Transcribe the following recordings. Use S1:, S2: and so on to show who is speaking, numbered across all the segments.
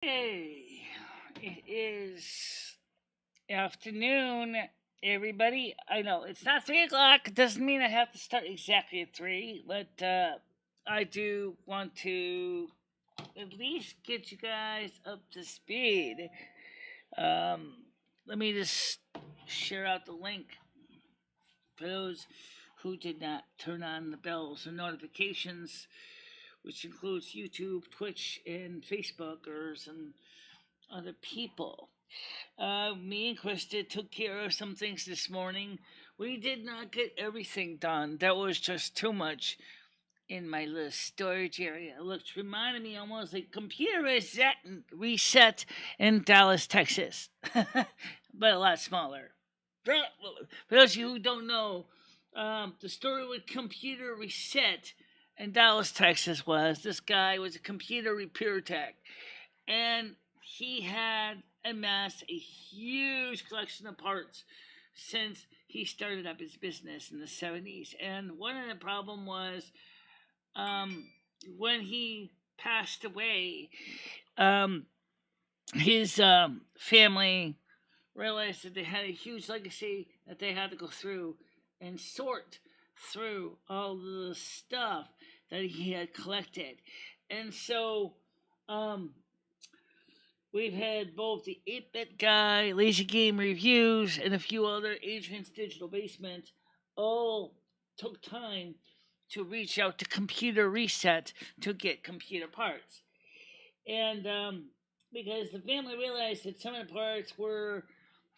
S1: Hey, it is afternoon, everybody. I know it's not 3 o'clock. It doesn't mean I have to start exactly at 3, but I do want to at least get you guys up to speed. Um, Let me just share out the link for those who did not turn on the bells and notifications, which includes YouTube, Twitch, and Facebook, or some other people. Me and Krista took care of some things this morning. We did not get everything done. That was just too much in my little storage area, which reminded me almost like computer reset in Dallas, Texas, but a lot smaller. For those of you who don't know, the story with computer reset in Dallas, Texas was this guy was a computer repair tech, and he had amassed a huge collection of parts since he started up his business in the 70s. And one of the problem was um, when he passed away, um, his family realized that they had a huge legacy that they had to go through and sort through all the stuff that he had collected. And so um, we've had both the 8-Bit Guy, Lazy Game Reviews, and a few other Adrian's Digital Basement all took time to reach out to Computer Reset to get computer parts. And because the family realized that some of the parts were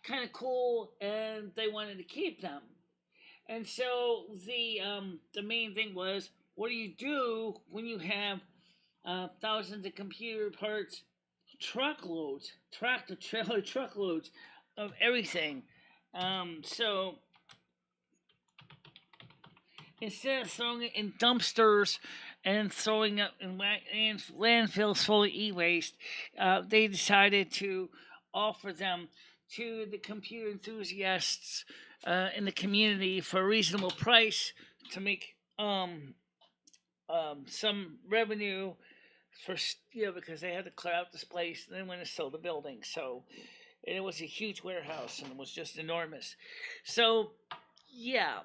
S1: kind of cool and they wanted to keep them. And so the main thing was, what do you do when you have thousands of computer parts, truckloads, tractor trailer truckloads of everything? So instead of throwing it in dumpsters and throwing it in landfills full of e-waste, they decided to offer them to the computer enthusiasts in the community for a reasonable price to make some revenue for because they had to clear out this place and then went to sell the building. So and it was a huge warehouse and it was just enormous. So yeah,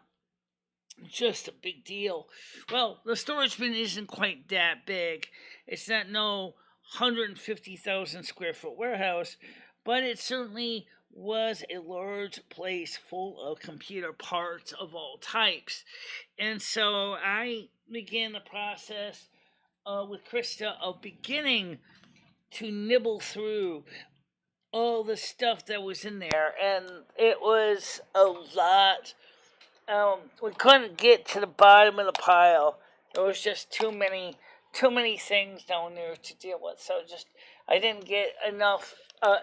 S1: just a big deal. Well, the storage bin isn't quite that big. It's not no 150,000 square foot warehouse, but it certainly was a large place full of computer parts of all types. And so I began the process with Krista of beginning to nibble through all the stuff that was in there, and it was a lot. We couldn't get to the bottom of the pile. There was just too many things down there to deal with. So I didn't get enough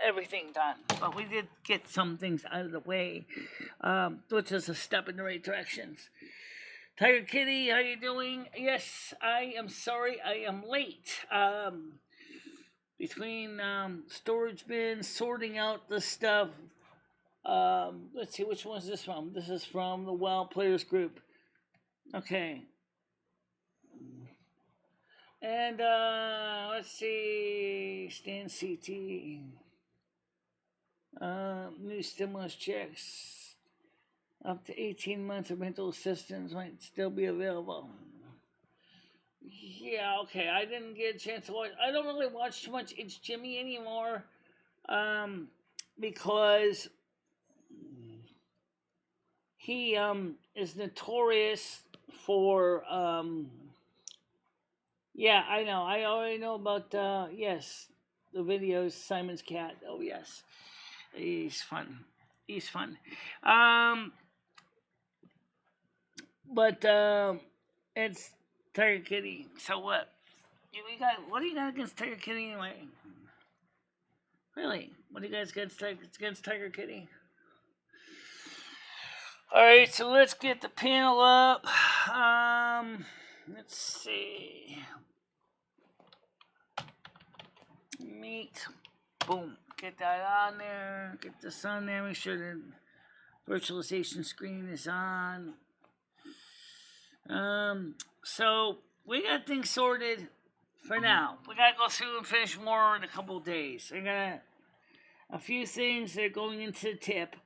S1: everything done, but we did get some things out of the way, which is a step in the right directions. Tiger Kitty, how you doing? Yes, I am sorry I am late. Between storage bins, sorting out the stuff. Let's see, which one is this from? This is from the WoW Players Group. Okay. And let's see, Stan CT. New stimulus checks. Up to 18 months of rental assistance might still be available. Yeah, okay. I didn't get a chance to watch. I don't really watch too much It's Jimmy anymore. Because he is notorious for yeah, I know. I already know about yes, the videos Simon's cat. Oh yes. He's fun. He's fun. But it's Tiger Kitty. So what? What do you got against Tiger Kitty anyway? Really? What do you guys got against Tiger Kitty? Alright, so let's get the panel up. Let's see. Meet. Boom. Get that on there. Get this on there. Make sure the virtualization screen is on. So we got things sorted for now. We gotta go through and finish more in a couple of days. I got a few things that are going into the tip.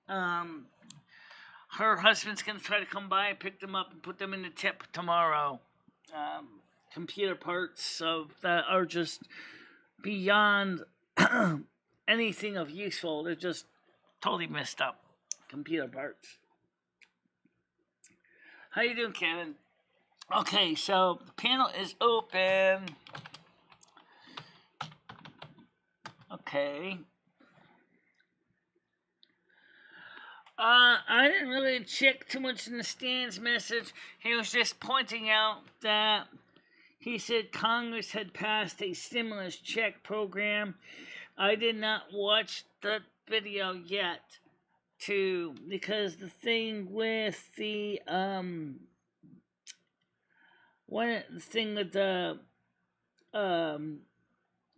S1: Her husband's gonna try to come by and pick them up and put them in the tip tomorrow. Computer parts that are just beyond anything of useful. They're just totally messed up. Computer parts. How you doing, Kevin? Okay, so the panel is open. Okay. I didn't really check too much in the Stan's message. He was just pointing out that he said Congress had passed a stimulus check program. I did not watch the video yet, because the thing with the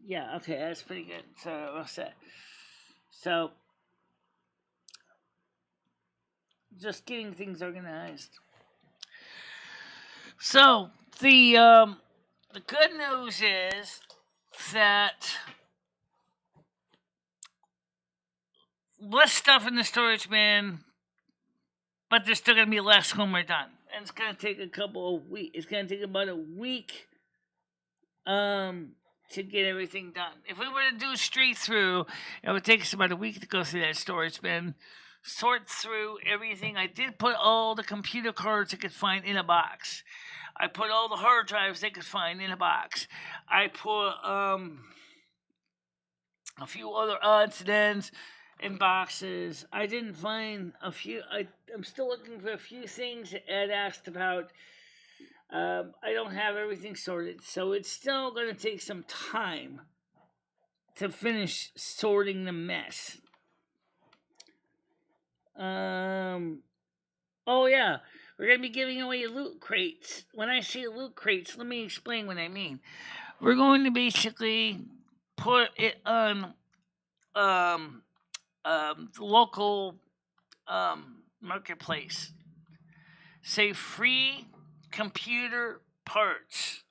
S1: yeah, okay, that's pretty good. So what's that? So just getting things organized. So the good news is that less stuff in the storage bin, but there's still going to be less when we're done. And it's going to take a couple of weeks. It's going to take about a week to get everything done. If we were to do straight through, it would take us about a week to go through that storage bin, sort through everything. I did put all the computer cards I could find in a box. I put all the hard drives they could find in a box. I put a few other odds and ends in boxes. I didn't find a few. I'm still looking for a few things that Ed asked about. I don't have everything sorted, so it's still going to take some time to finish sorting the mess. Oh yeah, we're going to be giving away loot crates. When I say loot crates, let me explain what I mean. We're going to basically put it on the local marketplace. Say free computer parts,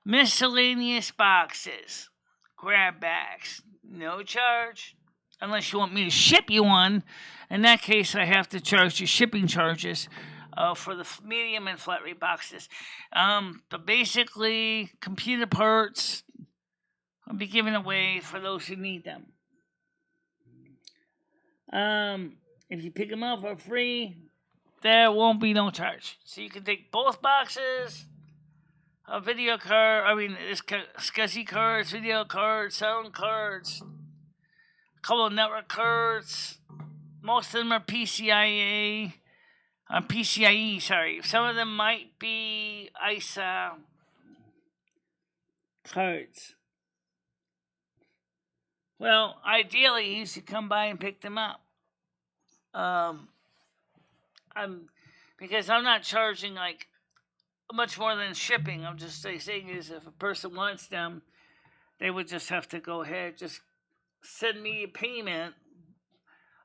S1: miscellaneous boxes, grab bags, no charge, unless you want me to ship you one. In that case, I have to charge you shipping charges for the medium and flat rate boxes. But basically, computer parts will be given away for those who need them. If you pick them up for free, there won't be no charge. So you can take both boxes, a video card, SCSI cards, video cards, sound cards, a couple of network cards. Most of them are PCIe. Some of them might be ISA cards. Well, ideally, you should come by and pick them up. Because I'm not charging like much more than shipping. I'm just saying is if a person wants them, they would just have to go ahead, just send me a payment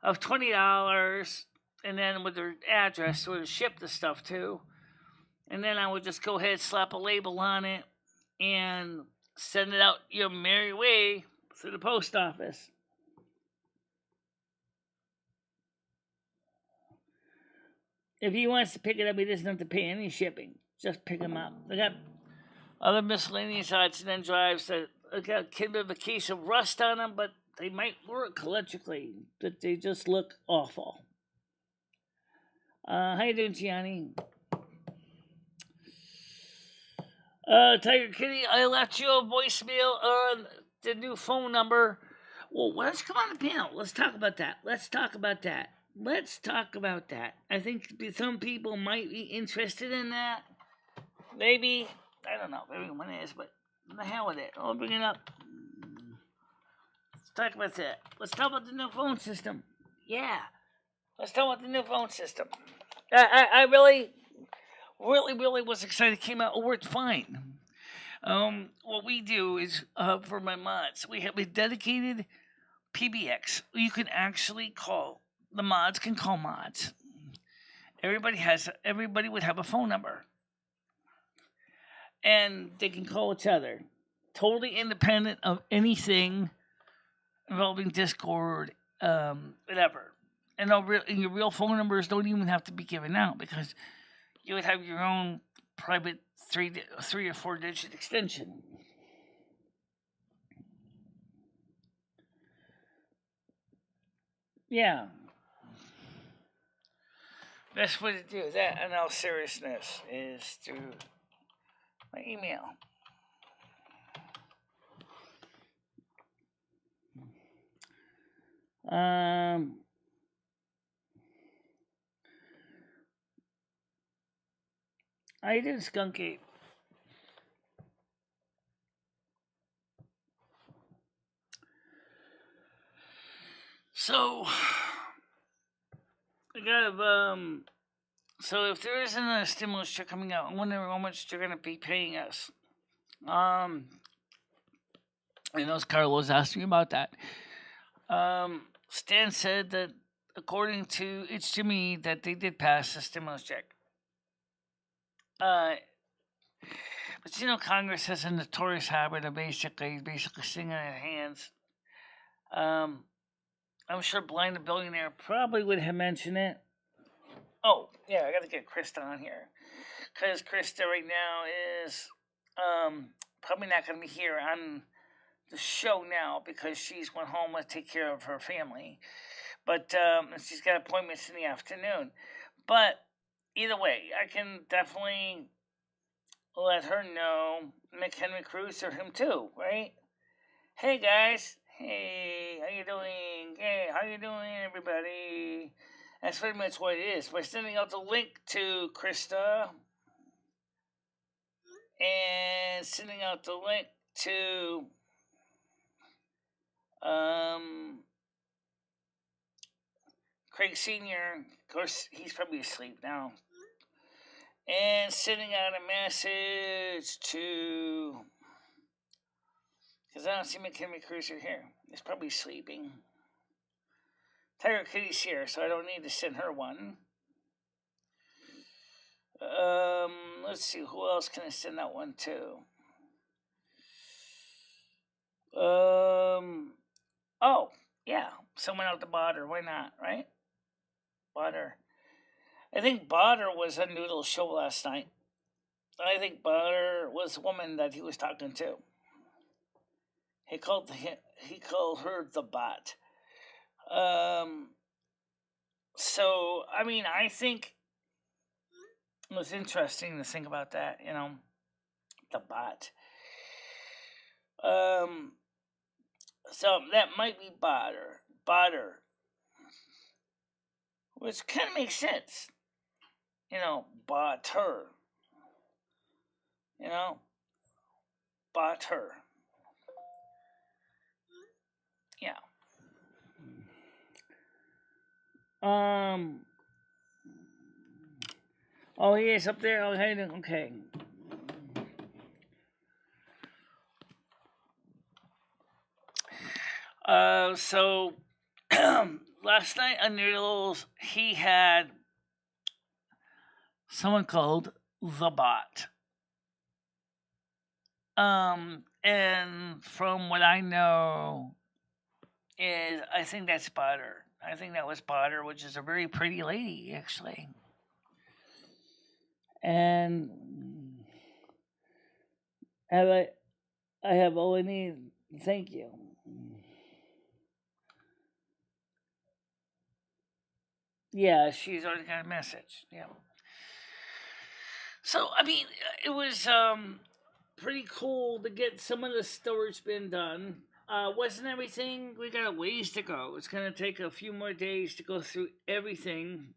S1: of $20, and then with their address to ship the stuff to, and then I would just go ahead, slap a label on it, and send it out your merry way through the post office. If he wants to pick it up, he doesn't have to pay any shipping. Just pick them up. They got other miscellaneous odds and end drives that got a bit of a case of rust on them, but they might work electrically, but they just look awful. How you doing, Gianni? Tiger Kitty, I left you a voicemail on the new phone number. Well, let's come on the panel. Let's talk about that. I think some people might be interested in that. Maybe, I don't know, everyone is, but the hell with it. I'll bring it up. Let's talk about that. Let's talk about the new phone system. Yeah, let's talk about the new phone system. I really was excited it came out. It worked fine. What we do is, for my mods, we have a dedicated PBX. You can actually call. The mods can call mods. Everybody would have a phone number. and they can call each other, totally independent of anything involving Discord, whatever. And your real phone numbers don't even have to be given out because you would have your own private three or four digit extension. Yeah. Best way to do that, in all seriousness, is through my email. I did Skunk Ape. So I got so if there isn't a stimulus check coming out, I wonder how much they're gonna be paying us. I know Carlos asked me about that. Stan said that according to It's Jimmy that they did pass a stimulus check. But Congress has a notorious habit of basically sitting on their hands. I'm sure Blind the Billionaire probably would have mentioned it. Oh, yeah, I got to get Krista on here. Because Krista right now is probably not going to be here on the show now because she's went home to take care of her family. But she's got appointments in the afternoon. But either way, I can definitely let her know. McHenry Cruz or him too, right? Hey guys, hey, how you doing? Hey, how you doing, everybody? That's pretty much what it is. By sending out the link to Krista and sending out the link to Craig Sr. Of course, he's probably asleep now. And sending out a message to, because I don't see McHenry Cruiser here. He's probably sleeping. Tiger Kitty's here, so I don't need to send her one. Let's see, who else can I send that one to? Oh, yeah, someone out to Botter. Why not, right? Botter. I think Botter was on Noodle's show last night. I think Botter was the woman that he was talking to. He called her the bot. So I mean, I think it was interesting to think about that. The bot. So that might be Botter, which kind of makes sense. Botter. Botter. Yeah. Oh, he is up there. Okay. So last night on Noodles, he had someone called the Bot. And from what I know, is I think that's Botter. I think that was Botter, which is a very pretty lady, actually. And I have all I need. Thank you. Yeah, she's already got a message. Yeah. So I mean, it was pretty cool to get some of the storage bin done. Wasn't everything? We got a ways to go. It's gonna take a few more days to go through everything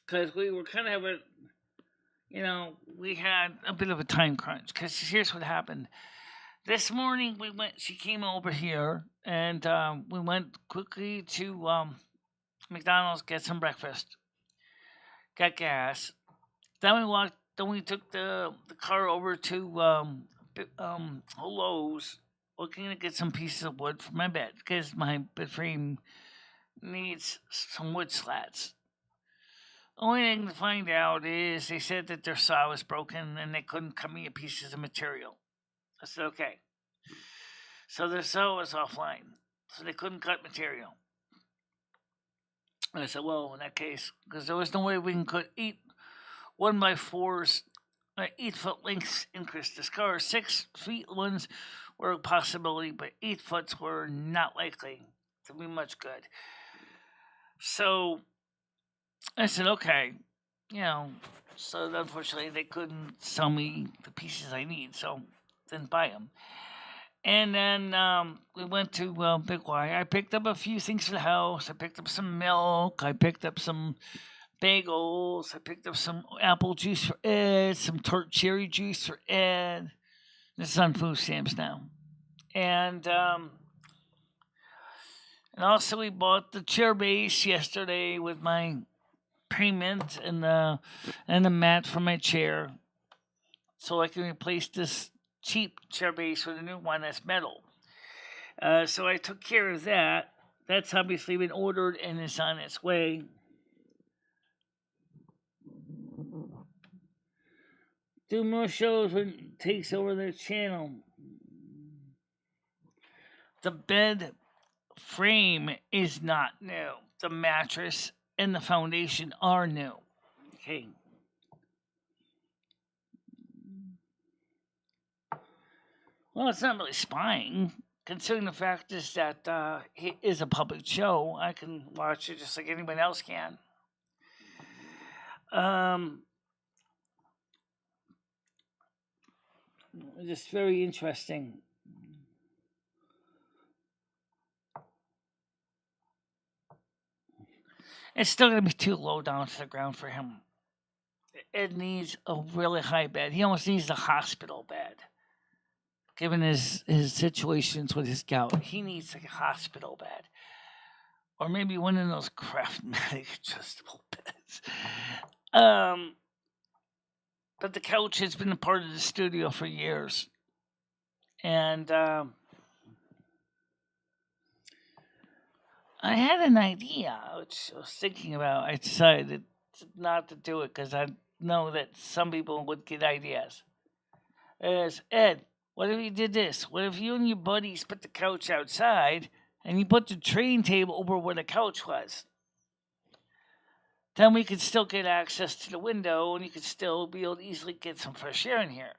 S1: because we were kind of we had a bit of a time crunch. Because here's what happened. This morning she came over here, and we went quickly to McDonald's, get some breakfast, got gas. Then we took the car over to Lowe's, looking to get some pieces of wood for my bed because my bed frame needs some wood slats. Only thing to find out is they said that their saw was broken and they couldn't cut me pieces of material. I said, okay. So their saw was offline, so they couldn't cut material. And I said, well, in that case, because there was no way we can cut 1x4s, 8-foot lengths in Christus cars. 6-feet ones were a possibility, but 8-foots were not likely to be much good. So I said, okay, so unfortunately they couldn't sell me the pieces I need, so didn't buy them. And then we went to Big Y. I picked up a few things for the house. I picked up some milk. I picked up some bagels. I picked up some apple juice for Ed, some tart cherry juice for Ed. This is on food stamps now. And also we bought the chair base yesterday with my payment and the mat for my chair, so I can replace this cheap chair base with a new one that's metal. So I took care of that. That's obviously been ordered and is on its way. Do more shows when it takes over their channel. The bed frame is not new. The mattress and the foundation are new. Okay. Well, it's not really spying, considering the fact is that it is a public show. I can watch it just like anyone else can. Just very interesting. It's still going to be too low down to the ground for him. It needs a really high bed. He almost needs a hospital bed. Given his situations with his gout, he needs like a hospital bed. Or maybe one of those Craftmatic adjustable beds. But the couch has been a part of the studio for years. And I had an idea, which I was thinking about. I decided not to do it because I know that some people would get ideas. As Ed, what if you did this? What if you and your buddies put the couch outside and you put the train table over where the couch was? Then we could still get access to the window and you could still be able to easily get some fresh air in here.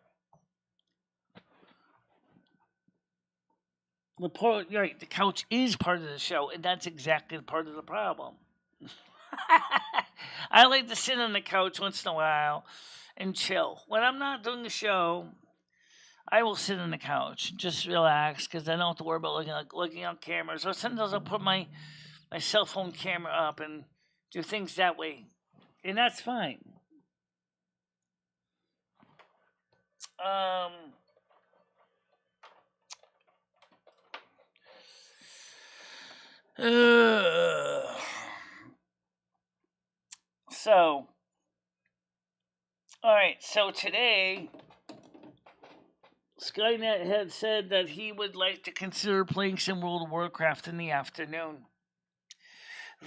S1: Right, the couch is part of the show, and that's exactly part of the problem. I like to sit on the couch once in a while and chill. When I'm not doing the show, I will sit on the couch and just relax because I don't have to worry about looking on cameras. Or sometimes I'll put my cell phone camera up and do things that way, and that's fine. So, all right. So today, Skynet had said that he would like to consider playing some World of Warcraft in the afternoon.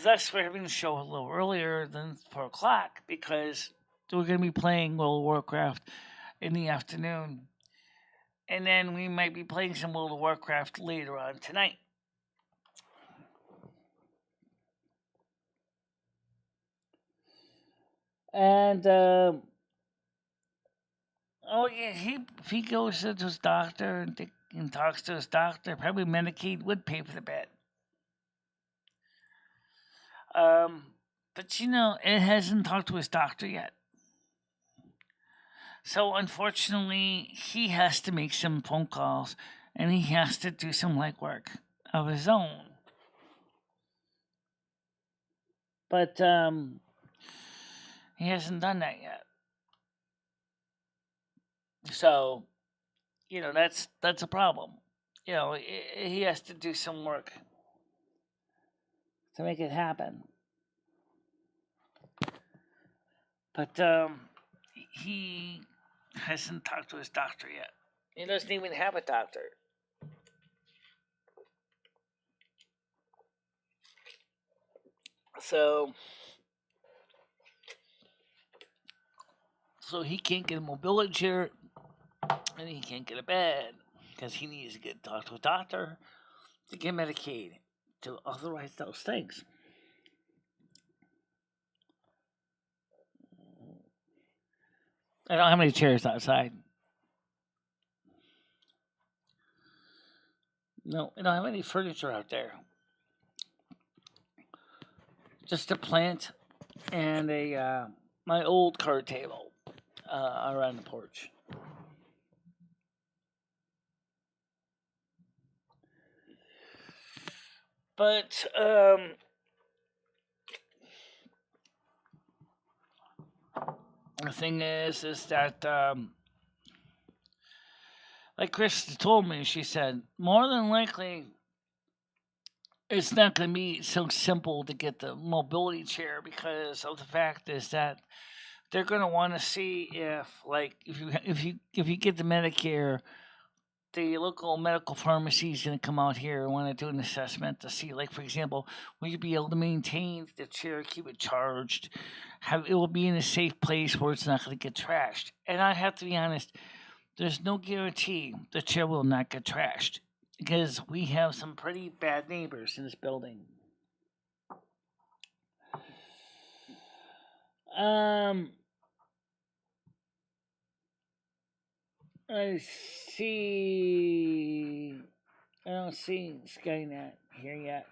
S1: Thus, we're having the show a little earlier than 4 o'clock because we're going to be playing World of Warcraft in the afternoon. And then we might be playing some World of Warcraft later on tonight. And, if he goes to his doctor and talks to his doctor, probably Medicaid would pay for the bed. But it hasn't talked to his doctor yet. So unfortunately, he has to make some phone calls and he has to do some legwork of his own. But he hasn't done that yet. So, that's a problem. He has to do some work to make it happen. But he hasn't talked to his doctor yet. He doesn't even have a doctor. So, So he can't get a mobility chair, and he can't get a bed because he needs to get talked to a doctor to get Medicaid to authorize those things. I don't have any chairs outside. No, I don't have any furniture out there. Just a plant and a my old card table around the porch. But the thing is that like Krista told me, she said more than likely it's not going to be so simple to get the mobility chair because of the fact is that they're going to want to see if like if you get the Medicare, the local medical pharmacy is going to come out here and want to do an assessment to see, like, for example, will you be able to maintain the chair, keep it charged, have it will be in a safe place where it's not going to get trashed. And I have to be honest, there's no guarantee the chair will not get trashed because we have some pretty bad neighbors in this building. I see. I don't see Skynet here yet.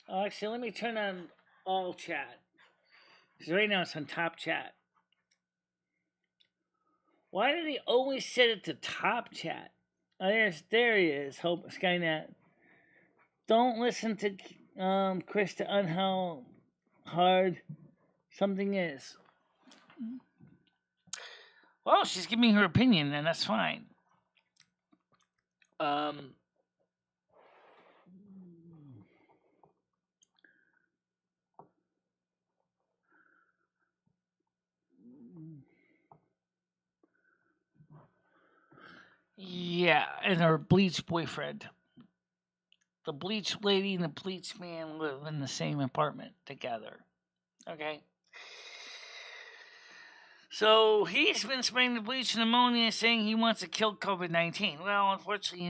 S1: Oh, actually, let me turn on all chat. Because right now it's on top chat. Why do they always set it to top chat? Oh, there he is. Hope Skynet. Don't listen to Krista on how hard something is. Well, she's giving her opinion, and that's fine. Yeah, and her bleach boyfriend. The bleach lady and the bleach man live in the same apartment together. Okay? So he's been spraying the bleach and ammonia saying he wants to kill COVID-19. Well, unfortunately,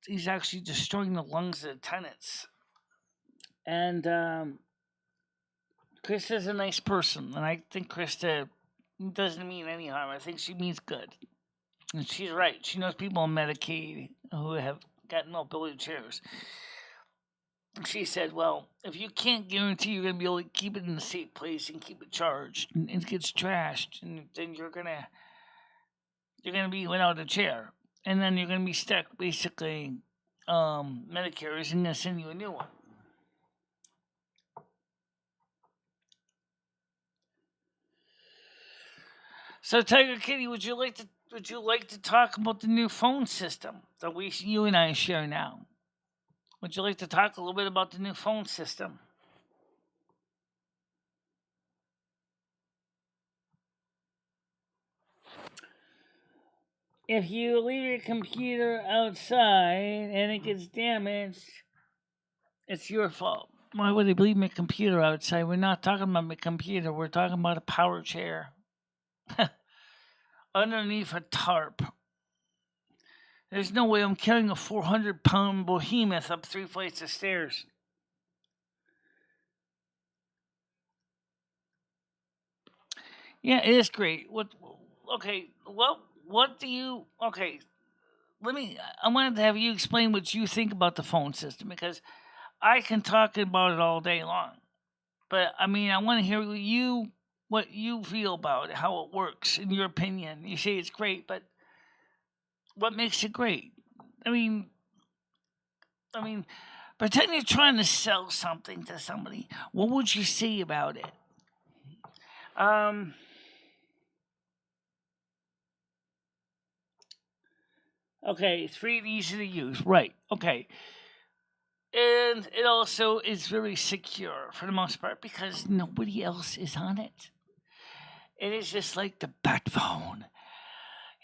S1: he's actually destroying the lungs of the tenants. And Krista's a nice person, and I think Krista doesn't mean any harm. I think she means good. And she's right. She knows people on Medicaid who have gotten mobility chairs. She said, well, if you can't guarantee you're going to be able to keep it in a safe place and keep it charged and it gets trashed, and then you're going to be without a chair. And then you're going to be stuck, basically, Medicare isn't going to send you a new one. So, Tiger Kitty, would you like to talk about the new phone system that you and I share now? Would you like to talk a little bit about the new phone system? If you leave your computer outside and it gets damaged, it's your fault. Why would I leave my computer outside? We're not talking about my computer. We're talking about a power chair underneath a tarp. There's no way I'm carrying a 400-pound behemoth up 3 flights of stairs. Yeah, it is great. What do you... Okay, I wanted to have you explain what you think about the phone system, because I can talk about it all day long. But, I mean, I want to hear what you feel about it, how it works, in your opinion. You say it's great, but what makes it great? I mean, pretend you're trying to sell something to somebody. What would you say about it? Okay, it's free and easy to use. Right, okay. And it also is very secure for the most part because nobody else is on it. It is just like the Bat phone.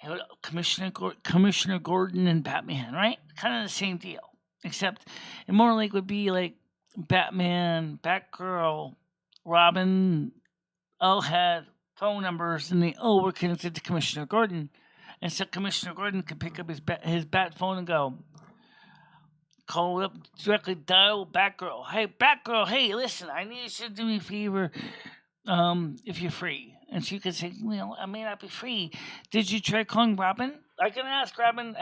S1: You know, Commissioner Gordon and Batman, right? Kind of the same deal. Except it more like would be like Batman, Batgirl, Robin, all had phone numbers, and they all were connected to Commissioner Gordon. And so Commissioner Gordon could pick up his bat phone and go, call up directly, dial Batgirl. Hey, Batgirl, hey, listen, I need you to do me a favor if you're free. And she could say, well, I may not be free. Did you try calling Robin? I can ask Robin,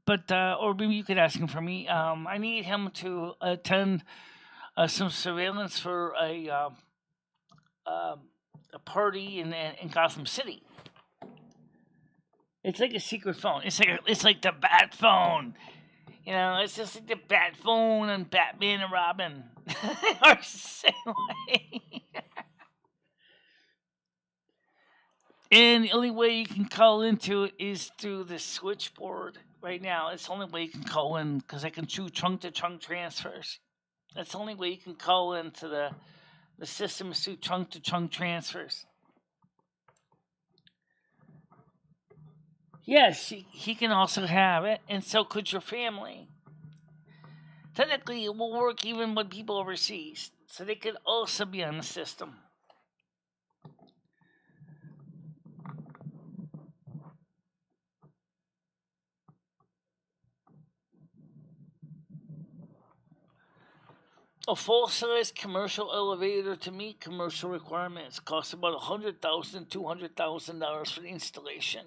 S1: but or maybe you could ask him for me. I need him to attend some surveillance for a party in Gotham City. It's like a secret phone. It's like the Bat phone. You know, it's just like the Bat phone and Batman and Robin are the same way. And the only way you can call into it is through the switchboard. Right now, it's the only way you can call in because I can do trunk-to-trunk transfers. That's the only way you can call into the system is through trunk-to-trunk transfers. Yes, he can also have it, and so could your family. Technically, it will work even with people overseas, so they could also be on the system. A full-size commercial elevator to meet commercial requirements costs about $100,000 to $200,000 for the installation.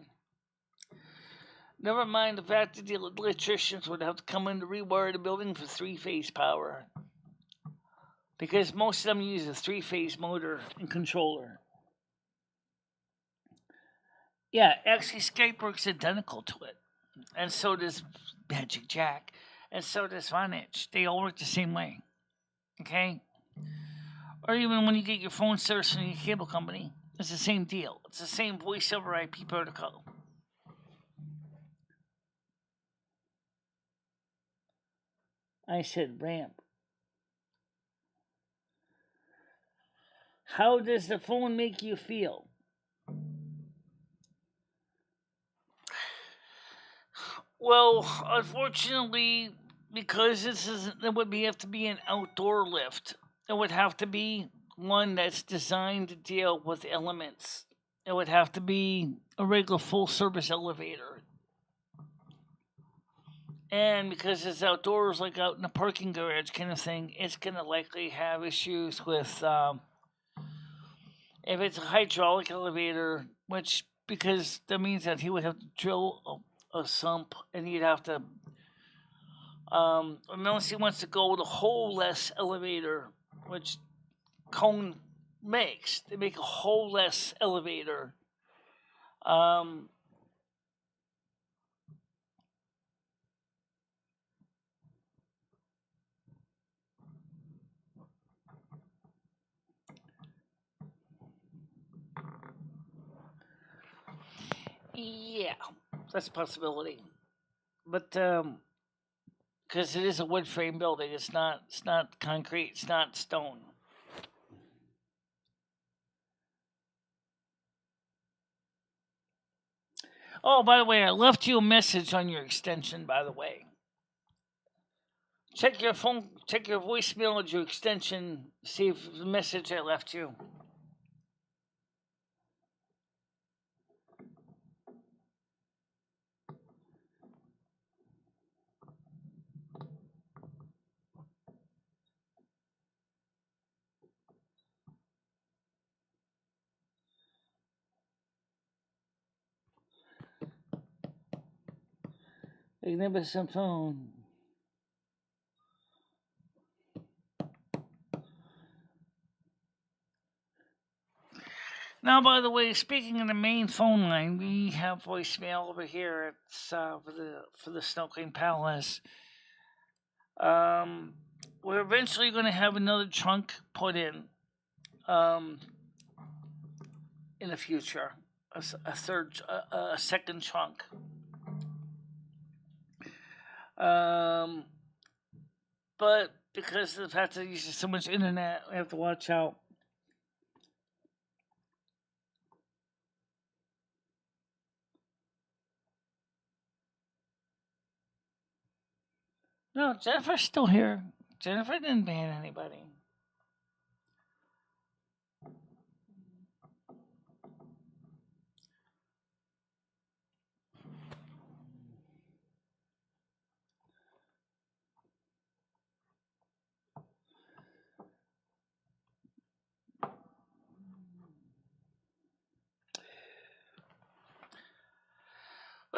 S1: Never mind the fact that the electricians would have to come in to rewire the building for three-phase power, because most of them use a three-phase motor and controller. Yeah, actually, Skype works identical to it, and so does Magic Jack, and so does Vonage. They all work the same way. Okay? Or even when you get your phone service from your cable company, it's the same deal. It's the same voice over IP protocol. I said ramp. How does the phone make you feel? Well, unfortunately, because it would have to be an outdoor lift. It would have to be one that's designed to deal with elements. It would have to be a regular full service elevator. And because it's outdoors, like out in a parking garage kind of thing, it's going to likely have issues with, if it's a hydraulic elevator, which, because that means that he would have to drill a sump and he'd have to, unless he wants to go with a hole-less elevator, which Cone makes. They make a hole-less elevator. Yeah, that's a possibility. But because it is a wood frame building, it's not concrete, it's not stone. Oh, by the way, I left you a message on your extension. By the way, check your phone, check your voicemail at your extension. See if the message I left you. Magnificent phone. Now, by the way, speaking of the main phone line, we have voicemail over here. It's for the Snow Queen Palace. We're eventually going to have another trunk put in the future, a second trunk. But because of the fact that uses so much internet, we have to watch out. No, Jennifer's still here. Jennifer didn't ban anybody.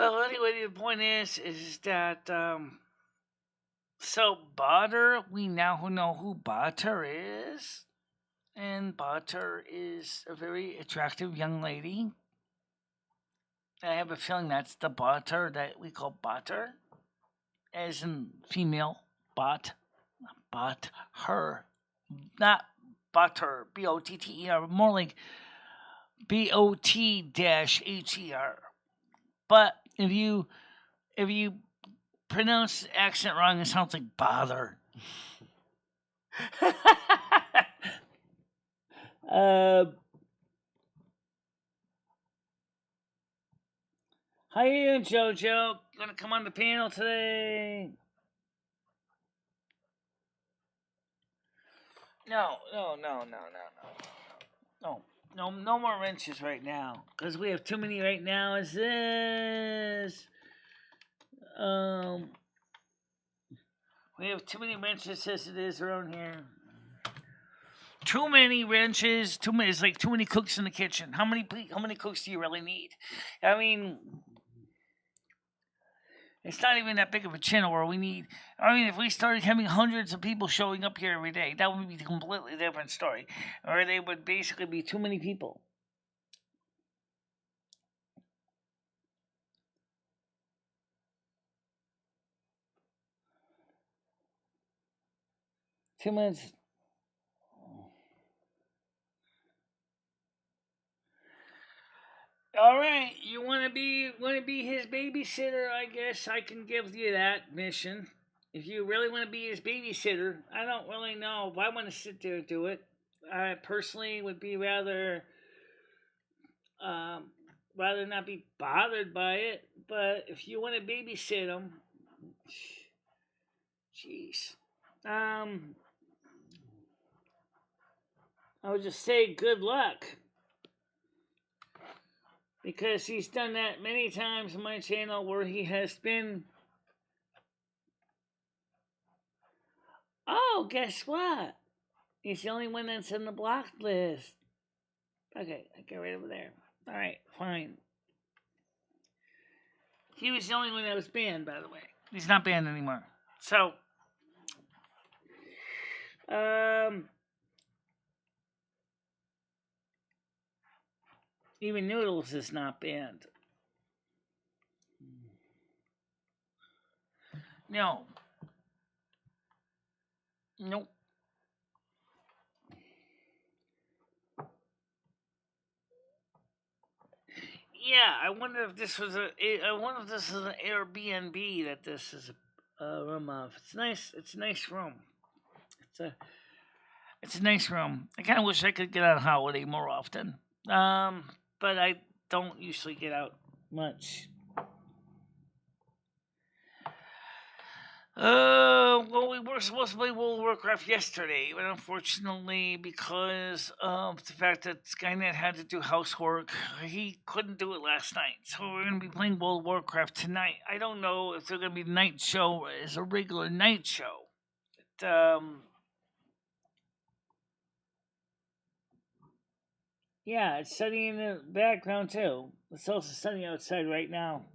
S1: Well, anyway, the point is that so Butter, we now know who Butter is, and Butter is a very attractive young lady. I have a feeling that's the Butter that we call Butter, as in female bot, her, not butter, Botter, more like BOT-HER. But if you pronounce the accent wrong, it sounds like bother. How you doing, JoJo? You gonna come on the panel today? No, no more wrenches right now, because we have too many right now. Is this? We have too many wrenches as it is around here. Too many wrenches. Too many. It's like too many cooks in the kitchen. How many cooks do you really need? I mean, it's not even that big of a channel where we need. I mean, if we started having hundreds of people showing up here every day, that would be a completely different story. Or they would basically be too many people. Too much. All right, you want to be his babysitter? I guess I can give you that mission. If you really want to be his babysitter, I don't really know if I want to sit there and do it. I personally would be rather not be bothered by it. But if you want to babysit him, jeez, I would just say good luck. Because he's done that many times on my channel where he has been. Oh, guess what? He's the only one that's in the blocked list. Okay, I get right over there. Alright, fine. He was the only one that was banned, by the way. He's not banned anymore. So, even Noodles is not banned. No. Nope. Yeah, I wonder if this was I wonder if this is an Airbnb that this is a room of. It's nice. It's a nice room. It's a nice room. I kind of wish I could get out holiday more often. But I don't usually get out much. Well, we were supposed to play World of Warcraft yesterday, but unfortunately, because of the fact that Skynet had to do housework, he couldn't do it last night. So we're going to be playing World of Warcraft tonight. I don't know if they're going to be the night show as a regular night show. But, yeah, it's sunny in the background too. It's also sunny outside right now.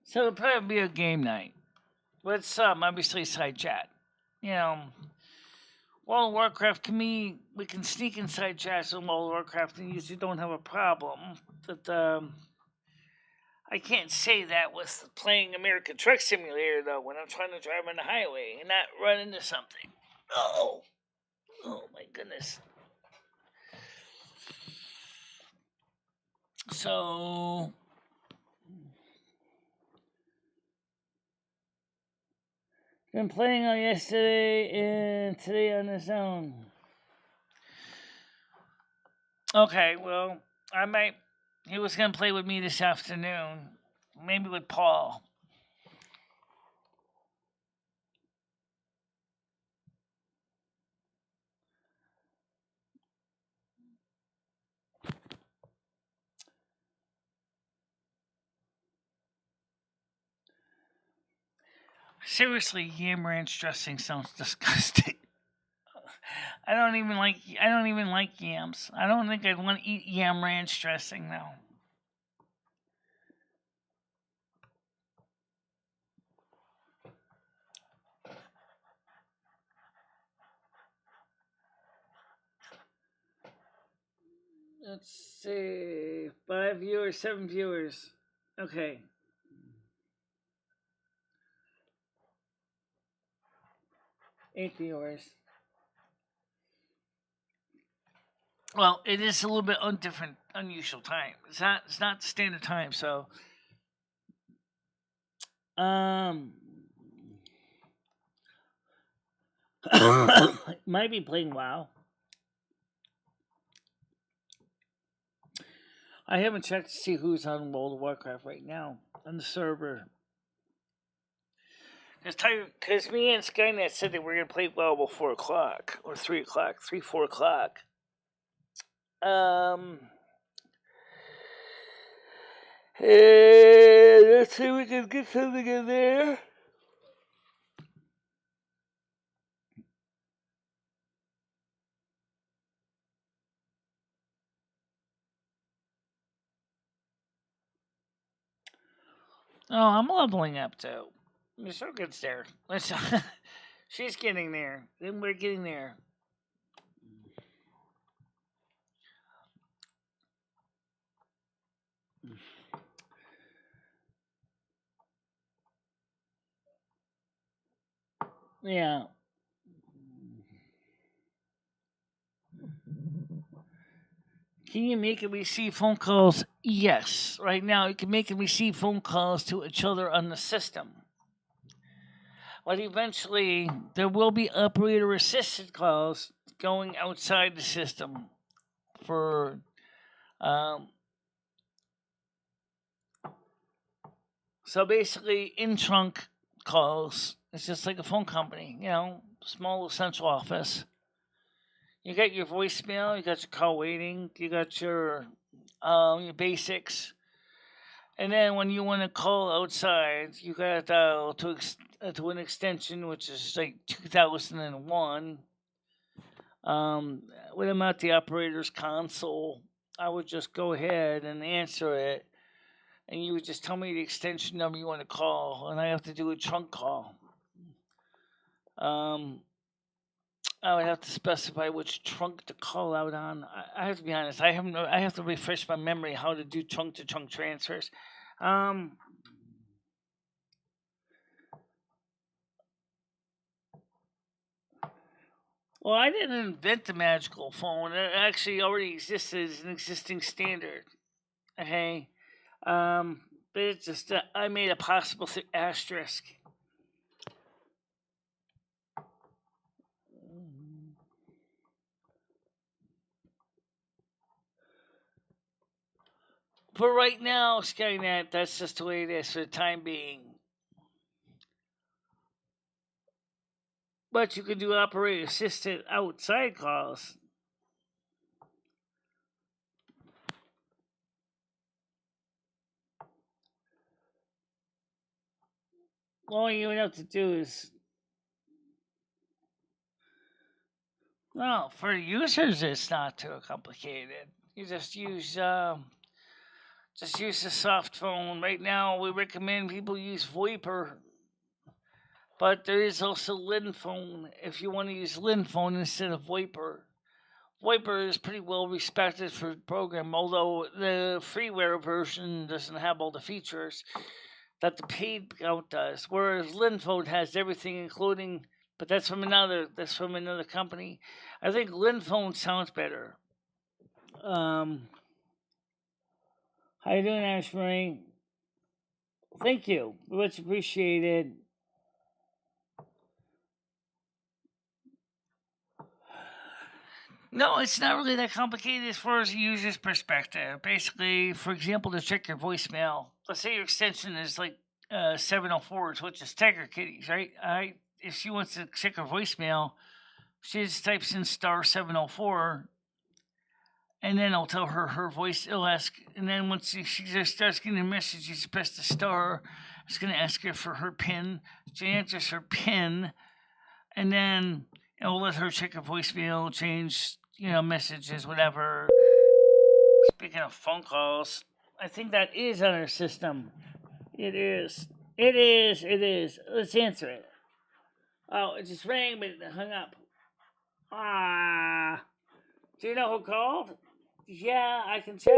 S1: So it'll probably be a game night. Let's obviously side chat. You know, World of Warcraft we can sneak inside chats on World of Warcraft and usually don't have a problem. But I can't say that with playing American Truck Simulator though when I'm trying to drive on the highway and not run into something. Oh my goodness. So been playing on yesterday and today on his own. Okay, well, he was gonna play with me this afternoon. Maybe with Paul. Seriously, yam ranch dressing sounds disgusting. I don't even like yams. I don't think I'd want to eat yam ranch dressing now. Let's see. 5 viewers, 7 viewers. Okay. Eight viewers. Well, it is a little bit different, unusual time. It's not standard time, so might be playing WoW. I haven't checked to see who's on World of Warcraft right now on the server. Because me and Skynet said that we're gonna play WoW before 4 o'clock or 3 o'clock, 4 o'clock. Let's see if we can get something in there. Oh, I'm leveling up too. Michelle gets there. She's getting there. Then we're getting there. Yeah. Can you make and receive phone calls? Yes. Right now, you can make and receive phone calls to each other on the system. But eventually, there will be operator assisted calls going outside the system for. So basically, in trunk calls. It's just like a phone company, small central office. You got your voicemail, you got your call waiting, you got your basics, and then when you want to call outside, you got to dial to an extension which is like 2001. When I'm at the operator's console, I would just go ahead and answer it, and you would just tell me the extension number you want to call, and I have to do a trunk call. I would have to specify which trunk to call out on. I have to be honest. I have to refresh my memory how to do trunk to trunk transfers. Well, I didn't invent the magical phone. It actually already existed as an existing standard. Okay, but it's just I made a possible asterisk. For right now, Skynet, that's just the way it is for the time being. But you can do operator assisted outside calls. All you would have to do is. No, for users, it's not too complicated. You just use the soft phone. Right now, we recommend people use VoIP, but there is also LinPhone if you want to use LinPhone instead of VoIP. VoIP is pretty well respected for the program, although the freeware version doesn't have all the features that the paid account does. Whereas LinPhone has everything, including, but that's from another company. I think LinPhone sounds better. How you doing, Ashbury? Thank you. Much appreciated. No, it's not really that complicated as far as the user's perspective. Basically, for example, to check your voicemail, let's say your extension is like 704, which is Tiger Kitties, right? If she wants to check her voicemail, she just types in *704, and then I'll tell her voice. It'll ask, and then once she just starts getting a message, you just press the star, It's going to ask her for her PIN. She answers her PIN, and then it'll let her check her voicemail, change, messages, whatever. Speaking of phone calls, I think that is on our system. It is. It is. It is. Let's answer it. Oh, it just rang, but it hung up. Ah. Do you know who called? Yeah, I can check.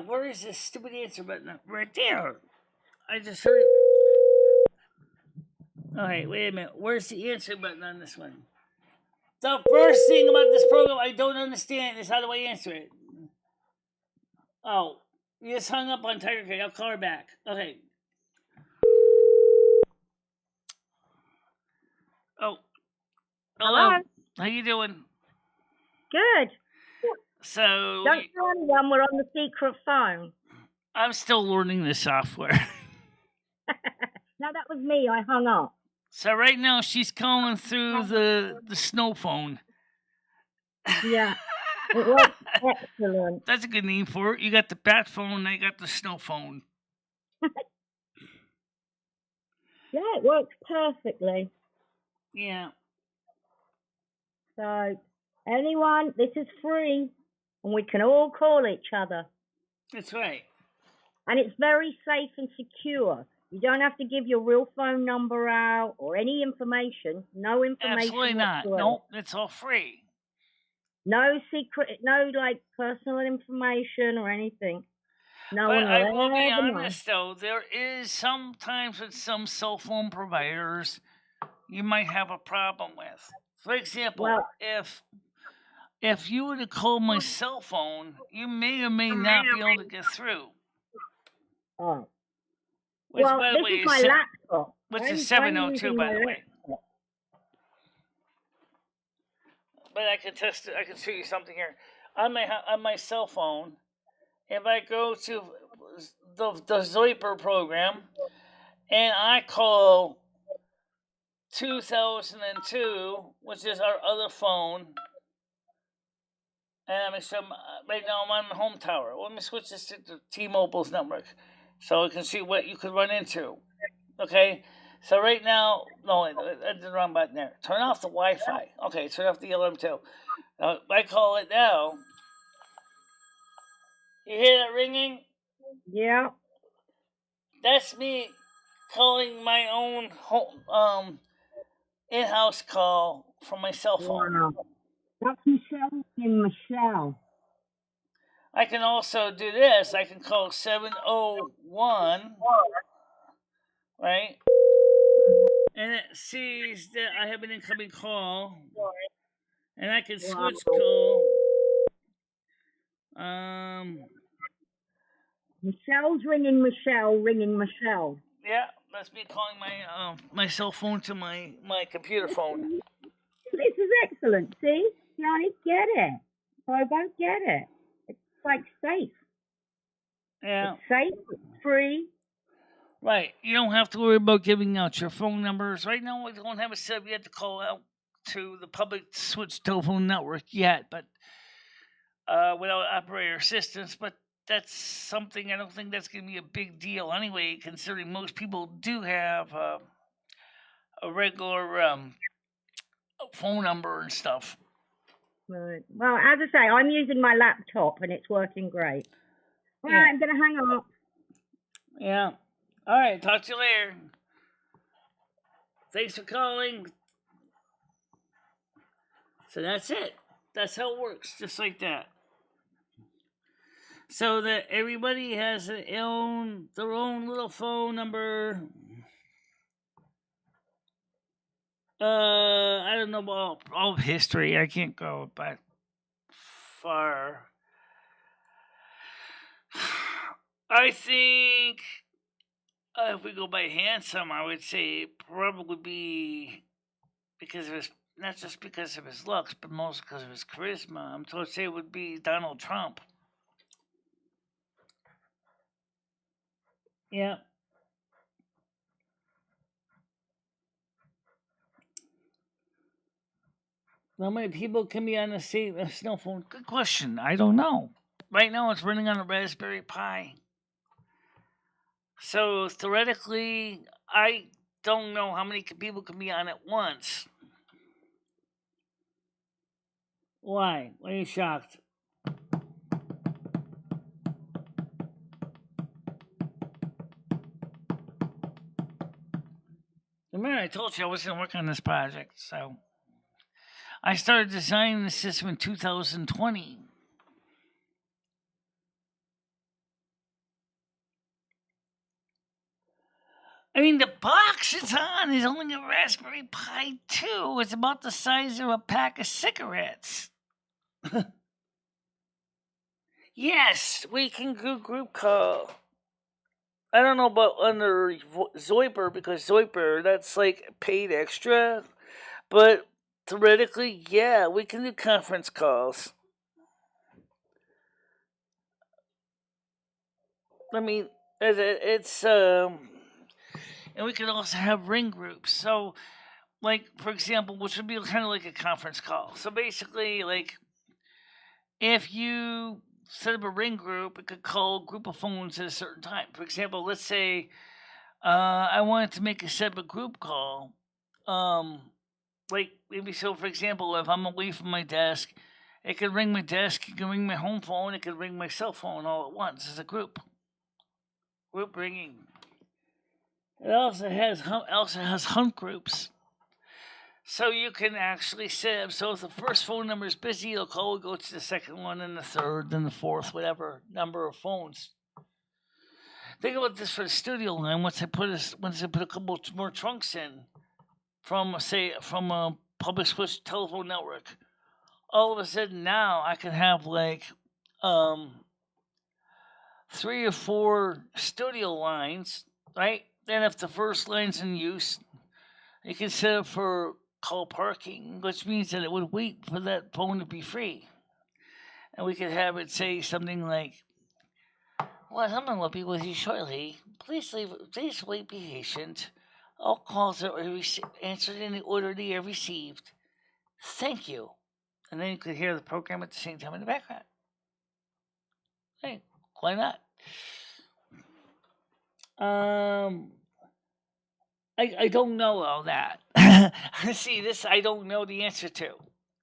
S1: Where is this stupid answer button? Right there. I just heard it. Okay, wait a minute. Where's the answer button on this one? The first thing about this program I don't understand is how do I answer it? Oh, you just hung up on Tiger King. I'll call her back. Okay. Oh, hello. How you doing?
S2: Good.
S1: So
S2: don't tell anyone we're on the secret phone.
S1: I'm still learning the software.
S2: No, that was me. I hung up.
S1: So right now she's calling through the snow phone.
S2: Yeah, it works excellent.
S1: That's a good name for it. You got the bat phone, I got the snow phone.
S2: Yeah, it works perfectly.
S1: Yeah.
S2: So, anyone, this is free, and we can all call each other.
S1: That's right.
S2: And it's very safe and secure. You don't have to give your real phone number out or any information. No information.
S1: Absolutely not. Nope, it's all free.
S2: No secret, no personal information or anything. No
S1: but
S2: one
S1: I will be honest though, there is sometimes with some cell phone providers you might have a problem with. For example, if you were to call my cell phone, you may or may not be able to get through.
S2: Oh.
S1: Which, by the
S2: this
S1: way,
S2: is my laptop.
S1: Which is 702, by the way. But I can test it. I can show you something here on my cell phone. If I go to the Zoiper program and I call 2002, which is our other phone, and I'm going to show right now I'm on the home tower. Let me switch this to T-Mobile's network so I can see what you could run into. Okay, so right now, no, I did the wrong button there. Turn off the Wi-Fi. Okay, turn off the alarm too. If I call it now, you hear that ringing?
S2: Yeah.
S1: That's me calling my own home, in-house call from my cell phone.
S2: Wow. That's Michelle.
S1: I can also do this. I can call 701, right? And it sees that I have an incoming call, and I can switch call.
S2: Michelle's ringing Michelle, ringing Michelle.
S1: Yeah, that's me calling my cell phone to my computer phone.
S2: This is excellent. See, Johnny, get it. I don't get it. It's safe.
S1: Yeah.
S2: It's safe. It's free.
S1: Right. You don't have to worry about giving out your phone numbers. Right now, we don't have a set up yet to call out to the public switch telephone network yet, but without operator assistance. But that's something I don't think that's going to be a big deal anyway, considering most people do have a regular phone number and stuff.
S2: Right. Well, as I say, I'm using my laptop and it's working great. All right, I'm going to hang up.
S1: Yeah. All right, talk to you later. Thanks for calling. So that's it. That's how it works, just like that. So that everybody has their own little phone number. I don't know about all of history. I can't go back far. I think if we go by handsome, I would say probably be because of his, not just because of his looks, but most because of his charisma. I'm going to say it would be Donald Trump. Yeah. How many people can be on a snow phone? Good question. I don't know. Right now it's running on a Raspberry Pi. So theoretically, I don't know how many people can be on at once. Why? Why are you shocked? Remember, I told you I was going to work on this project, so I started designing the system in 2020. I mean, the box it's on is only a Raspberry Pi 2. It's about the size of a pack of cigarettes. Yes, we can do group call. I don't know about under Zoiper because Zoiper, that's like paid extra. But theoretically, yeah, we can do conference calls. I mean, it's and we can also have ring groups. So, like for example, which would be kind of like a conference call. So basically, like if you set up a ring group, it could call a group of phones at a certain time. For example, let's say I wanted to make a separate group call. Like maybe so. For example, if I'm away from my desk, it could ring my desk. It could ring my home phone. It could ring my cell phone all at once as a group. Group ringing. It also has hunt groups. So you can actually set up. So if the first phone number is busy, it'll call. Go to the second one, and the third, then the fourth, whatever number of phones. Think about this for the studio line. Once I put a couple more trunks in from a public switch telephone network, all of a sudden now I can have like 3 or 4 studio lines, right? Then if the first line's in use, you can set up for call parking, which means that it would wait for that phone to be free. And we could have it say something like, "Well, someone will be with you shortly. Please wait, be patient. All calls are answered in the order they are received. Thank you." And then you could hear the program at the same time in the background. Hey, why not? I don't know all that. See, this I don't know the answer to.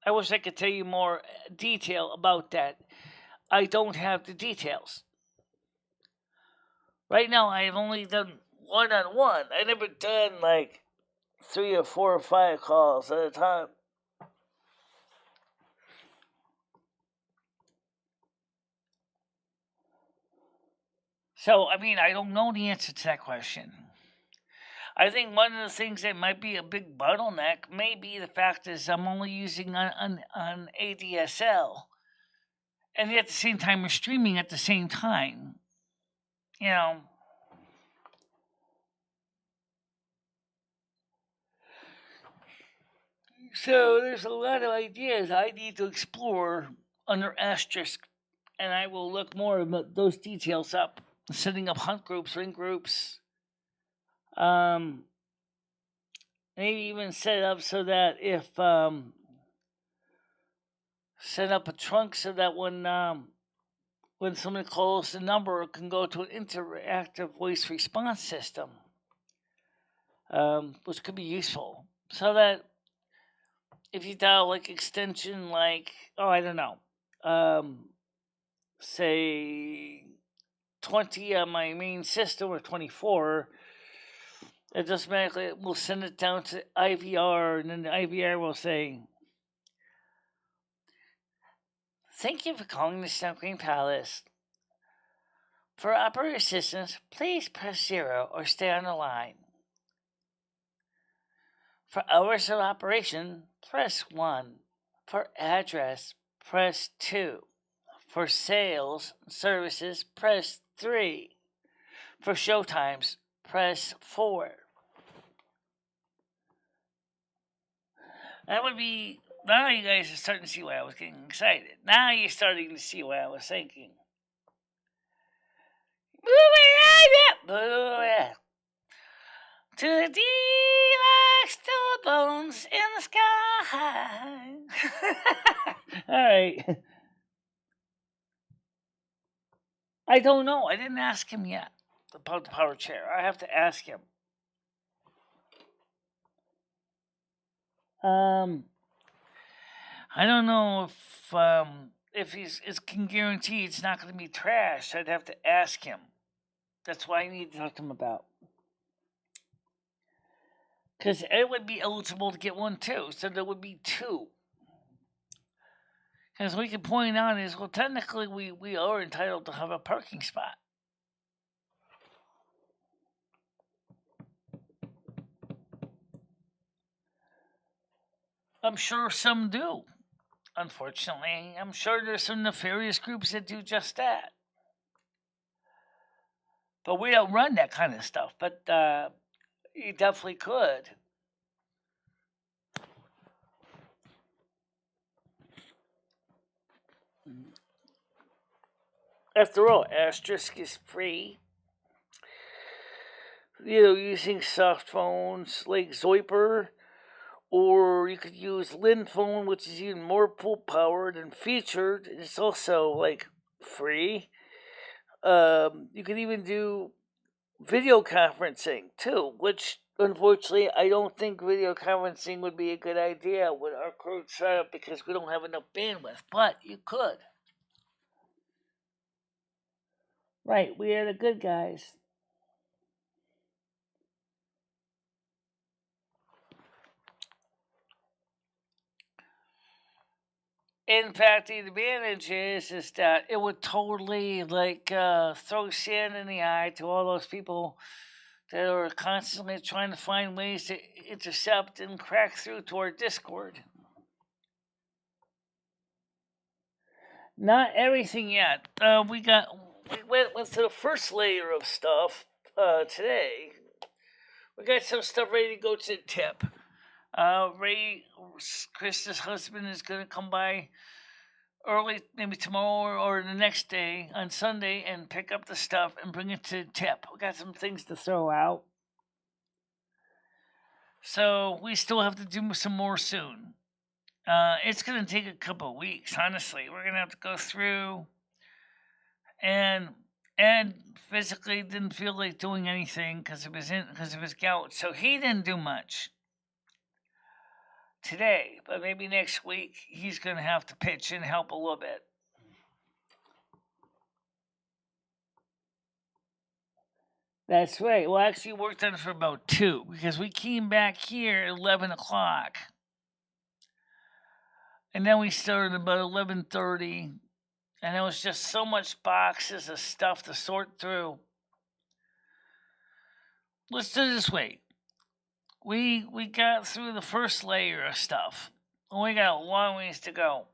S1: I wish I could tell you more detail about that. I don't have the details. Right now, I have only done one on one. I never done like 3 or 4 or 5 calls at a time. So, I mean, I don't know the answer to that question. I think one of the things that might be a big bottleneck may be the fact is I'm only using on ADSL, and at the same time we're streaming at the same time. You know, so there's a lot of ideas I need to explore under asterisk, and I will look more about those details up. Setting up hunt groups, ring groups, maybe even set it up so that if set up a trunk so that when someone calls the number, it can go to an interactive voice response system, which could be useful. So that if you dial like extension, like, oh, I don't know, say 20 on my main system or 24, it just automatically will send it down to IVR, and then the IVR will say, "Thank you for calling the Snow Green Palace. For operator assistance, please press 0 or stay on the line. For hours of operation, press 1. For address, press 2. For sales services, press 3. For showtimes, press 4. That would be. Now you guys are starting to see why I was getting excited. Now you're starting to see what I was thinking. To the deluxe bones in the sky. All right. I don't know. I didn't ask him yet. about the power chair. I have to ask him. I don't know if he's can guarantee it's not going to be trash. I'd have to ask him. That's why I need to talk to him about. Because Ed would be eligible to get one too, so there would be two. As we can point out is, well, technically we are entitled to have a parking spot. I'm sure some do. Unfortunately, I'm sure there's some nefarious groups that do just that. But we don't run that kind of stuff. But you definitely could. After all, Asterisk is free. Using soft phones like Zoiper, or you could use Lin phone, which is even more full powered and featured. It's also like free. You could even do video conferencing too, which unfortunately I don't think video conferencing would be a good idea with our current setup because we don't have enough bandwidth. But you could. Right, we are the good guys. In fact, the advantage is that it would totally throw sand in the eye to all those people that are constantly trying to find ways to intercept and crack through to our Discord. Not everything yet. We went to the first layer of stuff today. We got some stuff ready to go to the tip. Ray, Krista's husband, is going to come by early, maybe tomorrow or the next day on Sunday, and pick up the stuff and bring it to the tip. We got some things to throw out. So we still have to do some more soon. It's going to take a couple of weeks, honestly. We're going to have to go through, and Ed physically didn't feel like doing anything because of his gout, so he didn't do much today. But maybe next week he's going to have to pitch and help a little bit. That's right. Well, actually, worked on it for about 2 because we came back here at 11 o'clock. And then we started about 11:30, and there was just so much boxes of stuff to sort through. Let's do it this way. We got through the first layer of stuff, and we got a long ways to go.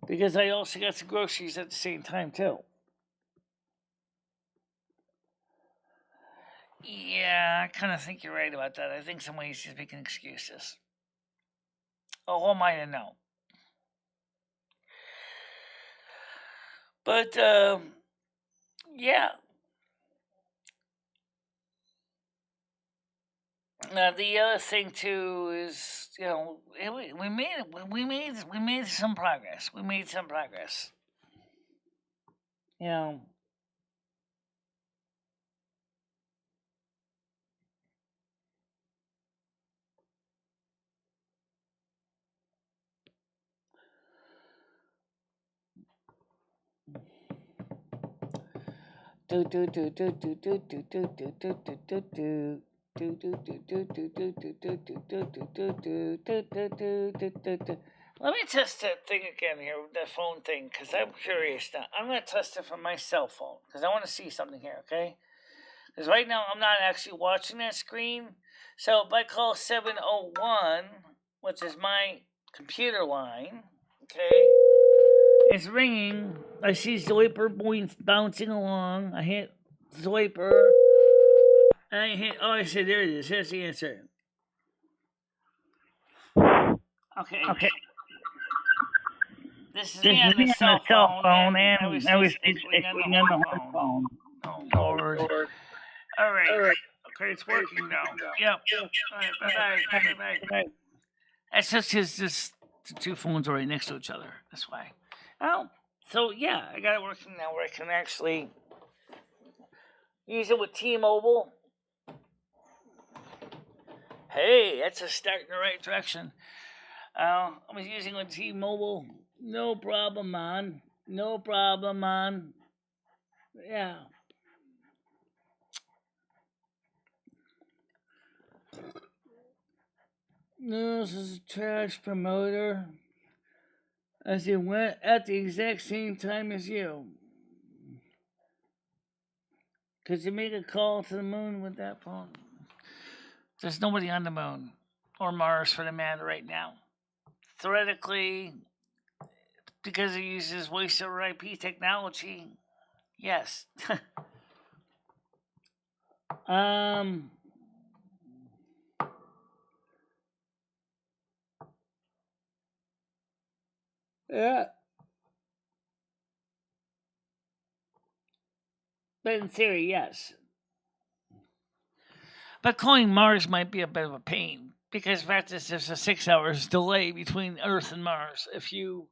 S1: Because I also got some groceries at the same time, too. Yeah, I kind of think you're right about that. I think somebody's just making excuses. Oh, who am I to know? But, yeah. Now the other thing too is, we made some progress. We made some progress. You know. Do do do do do do do do do do do do do. Let me test that thing again here, the phone thing, because I'm curious now. I'm going to test it from my cell phone, because I want to see something here, okay? Because right now I'm not actually watching that screen. So if I call 701, which is my computer line, okay? It's ringing. I see Zoiper bouncing along. I hit Zoiper. And I hit, I said, there it is. Here's the answer. Okay. This is me on the cell phone, and I was speaking on the home phone. Oh, Lord. All right. Okay, it's working now. Yep. All right, bye-bye. That's just the 2 phones are right next to each other. That's why. Oh, So yeah, I got it working now where I can actually use it with T-Mobile. Hey, that's a start in the right direction. I was using with T-Mobile. No problem, man. No problem, man. Yeah. No, this is a trash promoter. As he went at the exact same time as you. Could you make a call to the moon with that phone? There's nobody on the moon. Or Mars for the matter right now. Theoretically, because it uses voice over IP technology, yes. um yeah. But in theory, yes. But calling Mars might be a bit of a pain because, in fact, there's a 6 hours delay between Earth and Mars. If you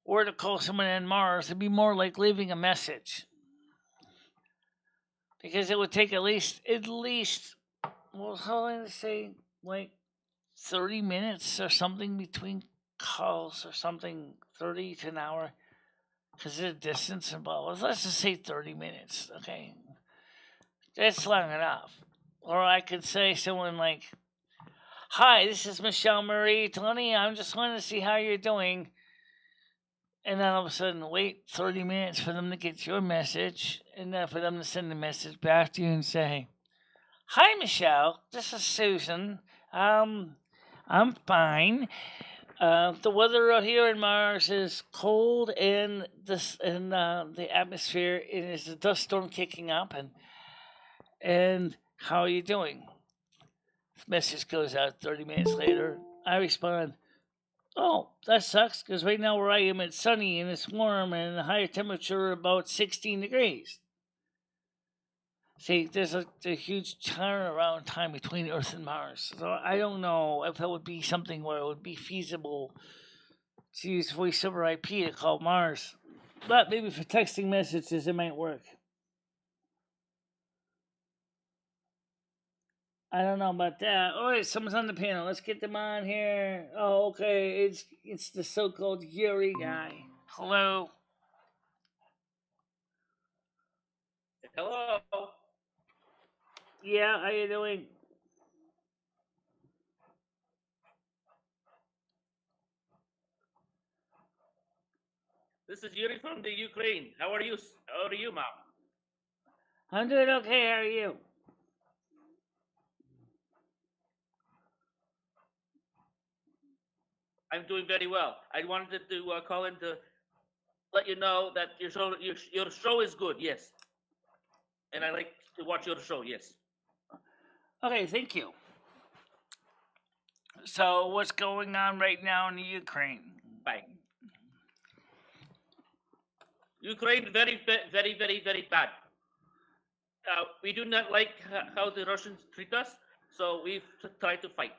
S1: were to call someone on Mars, it'd be more like leaving a message because it would take at least, well, how long to say, like 30 minutes or something between calls or something, 30 to an hour because of the distance involved. Let's just say 30 minutes, okay? That's long enough. Or I could say someone like, "Hi, this is MicheleMarieDalene. I'm just wanting to see how you're doing." And then all of a sudden, wait 30 minutes for them to get your message, and then for them to send a message back to you and say, "Hi, Michelle. This is Susan. I'm fine. The weather out here in Mars is cold, and the atmosphere is a dust storm kicking up, and how are you doing?" Message goes out 30 minutes later. I respond, "Oh, that sucks because right now where I am, it's sunny and it's warm and the higher temperature about 16 degrees." See, there's a huge turnaround time between Earth and Mars. So I don't know if it would be something where it would be feasible to use voice over IP to call Mars. But maybe for texting messages, it might work. I don't know about that. Oh, wait, someone's on the panel. Let's get them on here. Oh, okay. It's the so-called Yuri guy. Hello.
S3: Hello.
S1: Yeah, how you doing?
S3: This is Yuri from the Ukraine. How are you? How are you, ma'am?
S1: I'm doing okay. How are you?
S3: I'm doing very well. I wanted to call in to let you know that your show is good. Yes, and I like to watch your show. Yes.
S1: Okay, thank you. So, what's going on right now in the Ukraine?
S3: Bye. Ukraine very very bad. We do not like how the Russians treat us, so we've tried to fight.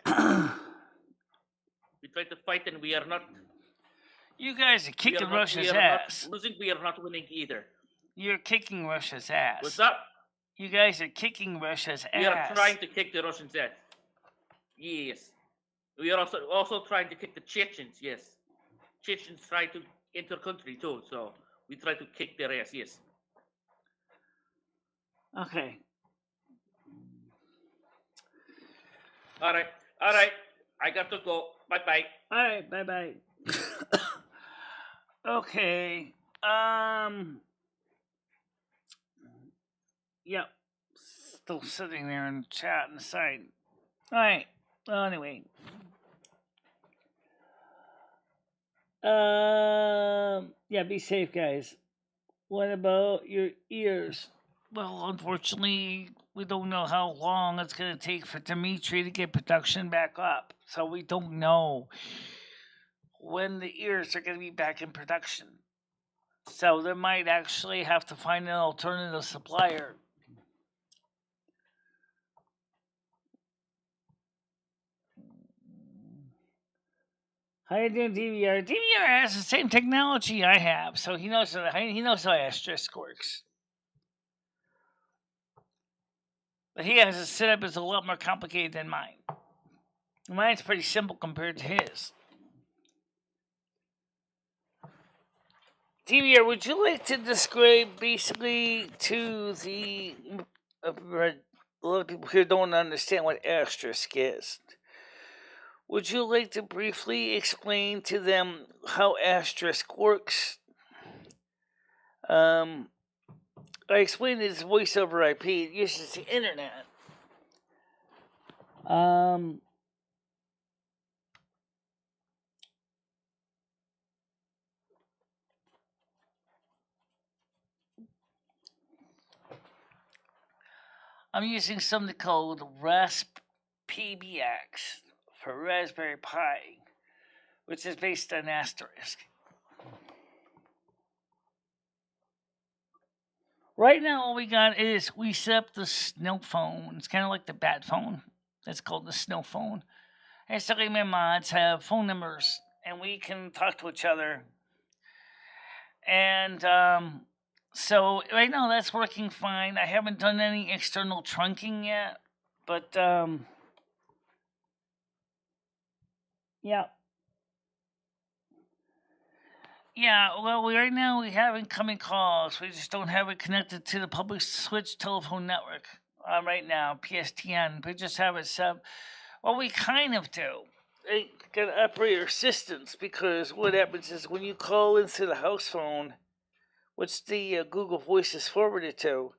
S3: We try to fight, and we are not.
S1: You guys are kicking Russia's ass.
S3: Not losing, we are not winning either.
S1: You're kicking Russia's ass.
S3: What's up?
S1: You guys are kicking Russia's ass.
S3: We are trying to kick the Russians' ass. Yes. We are also trying to kick the Chechens. Yes. Chechens try to enter country too, so we try to kick their ass. Yes.
S1: Okay.
S3: All right. I got to go. Bye.
S1: All right. Bye. Okay. Yep. Still sitting there in the chat on the side. All right. Well, anyway. Yeah. Be safe, guys. What about your ears? Well, unfortunately, we don't know how long it's going to take for Dimitri to get production back up. So we don't know when the ears are going to be back in production. So they might actually have to find an alternative supplier. How you doing, DVR? DVR has the same technology I have, so he knows how asterisk works. But he has a setup that's a lot more complicated than mine. Mine's pretty simple compared to his. DVR, would you like to describe basically to the a lot of people here don't understand what asterisk is? Would you like to briefly explain to them how asterisk works? I explained it as voice over IP. It uses the internet. I'm using something called RASP PBX for Raspberry Pi, which is based on asterisk. Right now, all we got is we set up the snow phone. It's kind of like the bat phone. It's called the snow phone. And so my mods have phone numbers, and we can talk to each other. And so right now that's working fine. I haven't done any external trunking yet, but yeah. Yeah, well, right now we have incoming calls. We just don't have it connected to the public switch telephone network right now, PSTN. We just have it sub. Well, we kind of do. They got operator assistance because what happens is when you call into the house phone, which the Google Voice is forwarded to,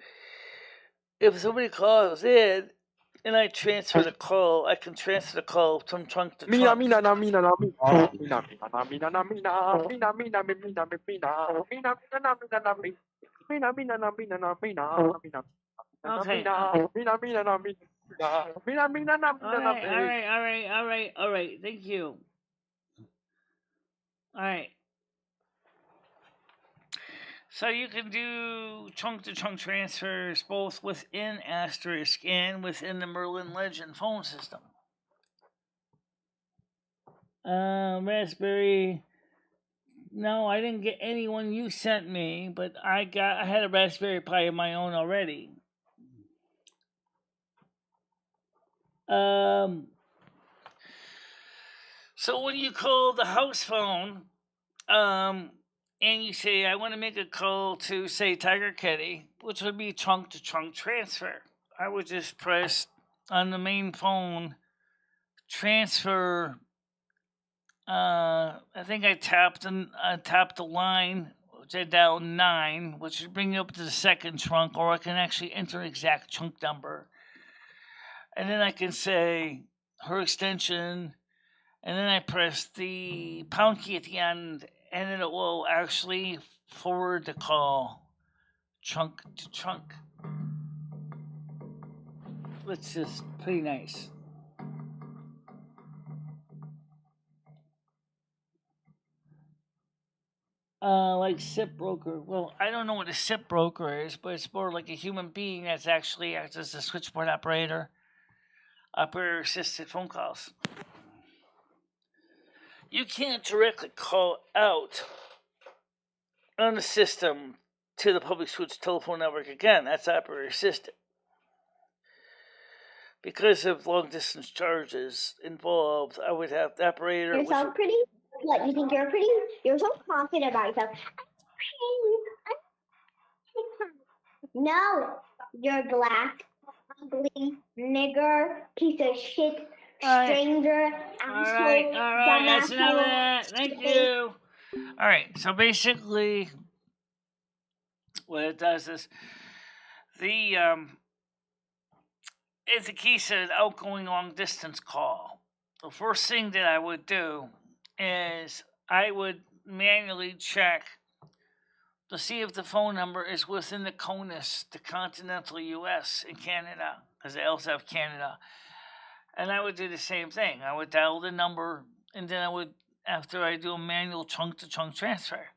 S1: if somebody calls in and I transfer the call, I can transfer the call from trunk to trunk. Okay. All right. Thank you. All right. So you can do trunk to trunk transfers both within Asterisk and within the Merlin Legend phone system. Raspberry. No, I didn't get any one you sent me, but I had a Raspberry Pi of my own already. So when you call the house phone, and you say, I want to make a call to, say, Tiger Kitty, which would be trunk to trunk transfer. I would just press on the main phone, transfer. I think I tapped the line, which I dialed 9, which would bring me up to the second trunk, or I can actually enter an exact trunk number. And then I can say her extension, and then I press the pound key at the end, and then it will actually forward the call trunk to trunk. It's just pretty nice. Like SIP broker. Well, I don't know what a SIP broker is, but it's more like a human being that's actually acts as a switchboard operator assisted phone calls. You can't directly call out on the system to the public switch telephone network again. That's operator assisted. Because of long distance charges involved, I would have the operator.
S4: You're so pretty. What, you think you're pretty? You're so confident about yourself. No, you're black, ugly, nigger, piece of shit, stranger, asshole.
S1: All right, that's enough of that. Thank you. All right, so basically, what it does is it's a key said outgoing long distance call. The first thing that I would do is I would manually check to see if the phone number is within the CONUS, the continental U.S. and Canada, because I also have Canada. And I would do the same thing. I would dial the number, and then I would, after I do a manual trunk to trunk transfer.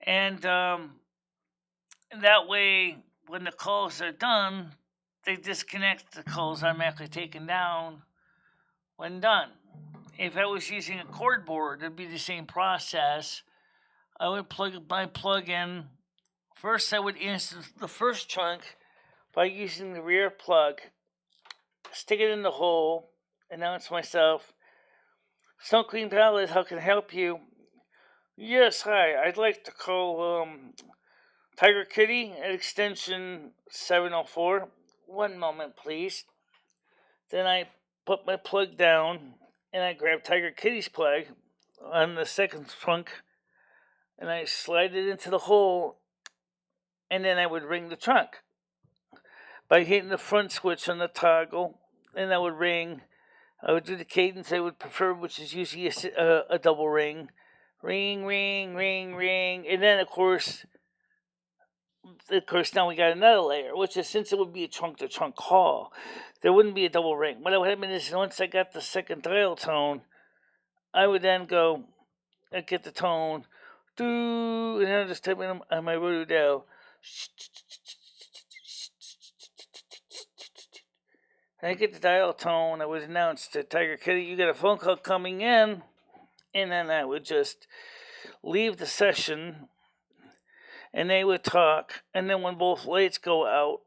S1: And that way, when the calls are done, they disconnect the calls automatically taken down when done. if I was using a cord board, it'd be the same process. I would plug my plug in. First, I would insert the first chunk by using the rear plug, stick it in the hole, announce myself. Snow Queen Palette, how can I help you? Yes, hi. I'd like to call Tiger Kitty at extension 704. One moment, please. Then I put my plug down and I grab Tiger Kitty's plug on the second trunk and I slide it into the hole and then I would ring the trunk by hitting the front switch on the toggle, and I would ring. I would do the cadence I would prefer, which is usually a double ring. Ring, ring, ring, ring. And then, of course, now we got another layer, which is since it would be a trunk-to-trunk call, there wouldn't be a double ring. What would happen is once I got the second dial tone, I would then go and get the tone, and then I just type in on my rotor dial. And I get the dial tone. I would announce to Tiger Kitty, you got a phone call coming in. And then I would just leave the session and they would talk. And then when both lights go out,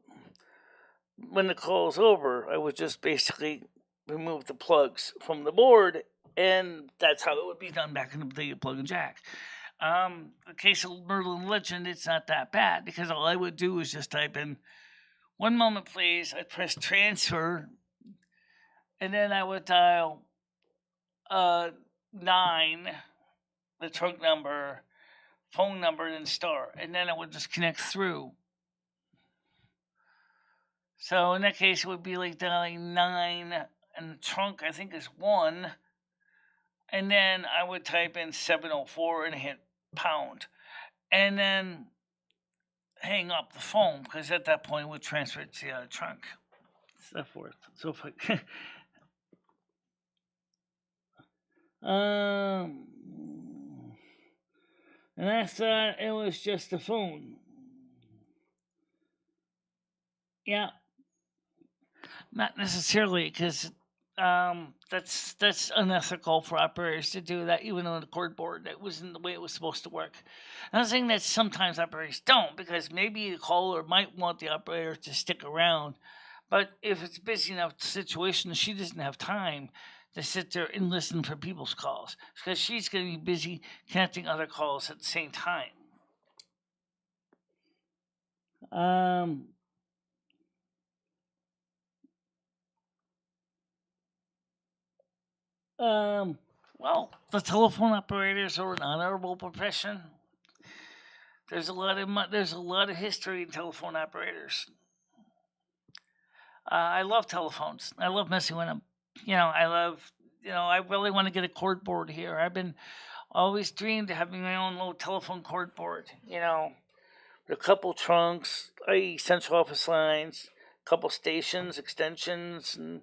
S1: when the call's over, I would just basically remove the plugs from the board. And that's how it would be done back in the day of plug and jack. In case of Merlin Legend, it's not that bad because all I would do is just type in, one moment please, I'd press transfer, and then I would dial 9, the trunk number, phone number, and star, and then I would just connect through. So in that case, it would be like dialing 9, and the trunk I think is 1, and then I would type in 704 and hit pound, and then hang up the phone because at that point it would transfer it to the other trunk. So forth, so forth. And I thought it was just a phone. Yeah, not necessarily, because that's unethical for operators to do that, even on the cord board. That wasn't the way it was supposed to work. I'm not saying that sometimes operators don't, because maybe the caller might want the operator to stick around. But if it's a busy enough situation, she doesn't have time to sit there and listen for people's calls, because she's going to be busy connecting other calls at the same time. Well, the telephone operators are an honorable profession. There's a lot of history in telephone operators. I love telephones. I love messing with them. I really want to get a cord board here. I've been always dreamed of having my own little telephone cord board. With a couple trunks, i.e. central office lines, a couple stations, extensions, and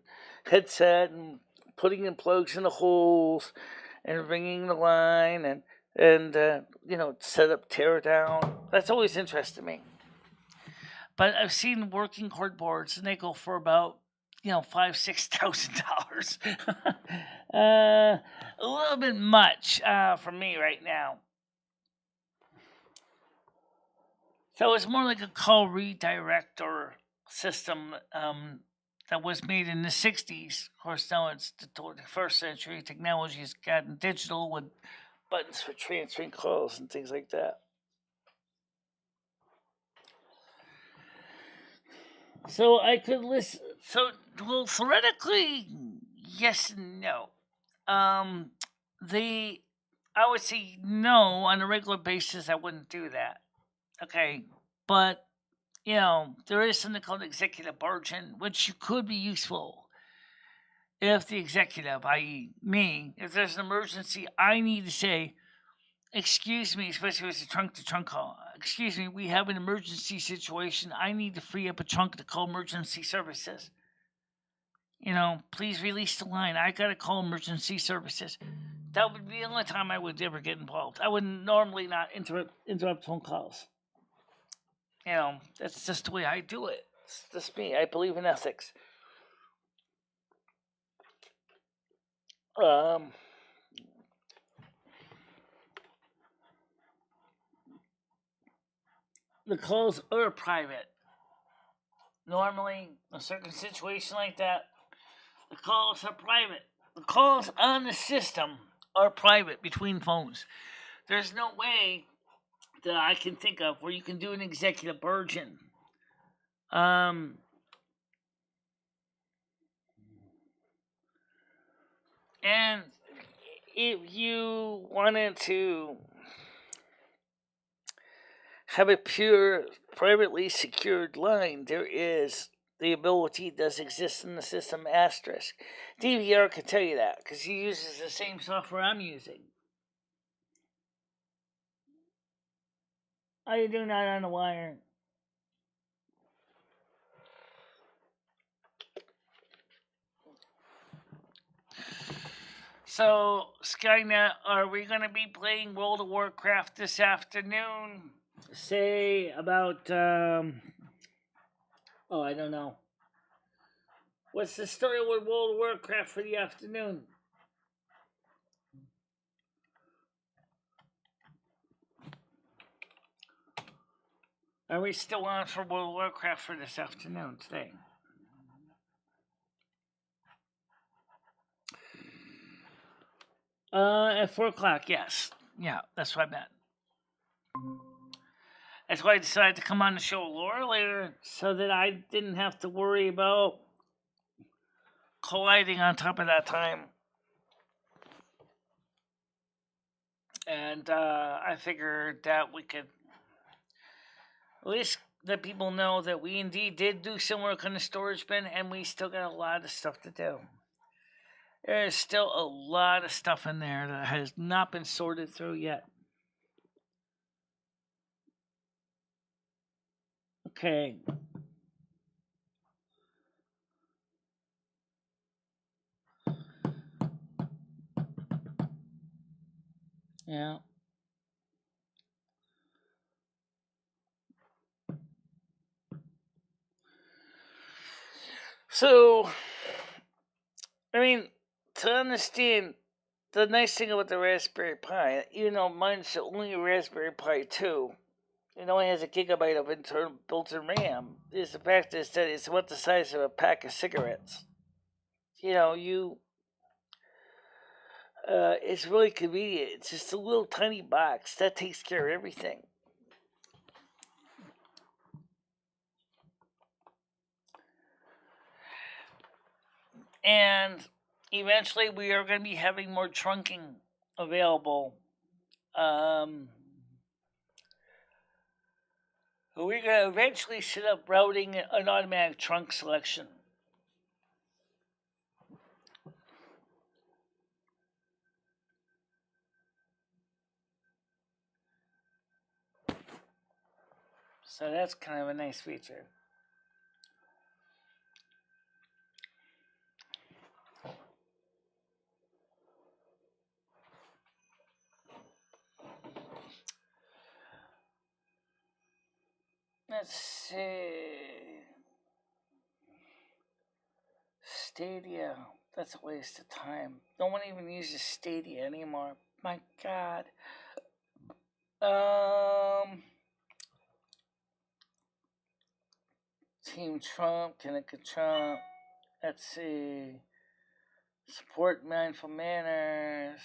S1: headset, and putting in plugs in the holes, and ringing the line, and set up, tear down. That's always interested me. But I've seen working cord boards, and they go for about $5,000-$6,000. A little bit much for me right now. So it's more like a call redirect or system that was made in the 60s. Of course, now it's the 21st century. Technology has gotten digital with buttons for transferring calls and things like that. So I could listen. Theoretically, yes and no. I would say no on a regular basis. I wouldn't do that. Okay, but there is something called executive barging, which could be useful if the executive, i.e., me, if there's an emergency, I need to say, excuse me, especially if it's a trunk-to-trunk call. Excuse me, we have an emergency situation. I need to free up a trunk to call emergency services. Please release the line. I got to call emergency services. That would be the only time I would ever get involved. I would normally not interrupt phone calls. That's just the way I do it. It's just me. I believe in ethics. Um, the calls are private. Normally, a certain situation like that, the calls are private. The calls on the system are private between phones. There's no way that I can think of where you can do an executive version. And if you wanted to have a pure, privately secured line, there is the ability does exist in the system asterisk. DVR can tell you that because he uses the same software I'm using. How you doing that on the wire? So, Skynet, are we going to be playing World of Warcraft this afternoon? Say about, I don't know. What's the story with World of Warcraft for the afternoon? Are we still on for World of Warcraft for this afternoon today? At 4 o'clock, yes. Yeah, that's what I meant. That's why I decided to come on the show a little earlier so that I didn't have to worry about colliding on top of that time. And I figured that we could at least let people know that we indeed did do some work on the storage bin and we still got a lot of stuff to do. There is still a lot of stuff in there that has not been sorted through yet. Okay. Yeah. So, I mean, to understand the nice thing about the Raspberry Pi, even though mine's only a Raspberry Pi 2, it only has a gigabyte of internal built-in RAM, is the fact is that it's about the size of a pack of cigarettes. It's really convenient. It's just a little tiny box that takes care of everything. And eventually we are going to be having more trunking available. We're going to eventually set up routing an automatic trunk selection. So that's kind of a nice feature. Let's see. Stadia. That's a waste of time. No one even uses Stadia anymore. My God. Team Trump, Connecticut Trump. Let's see. Support mindful manners.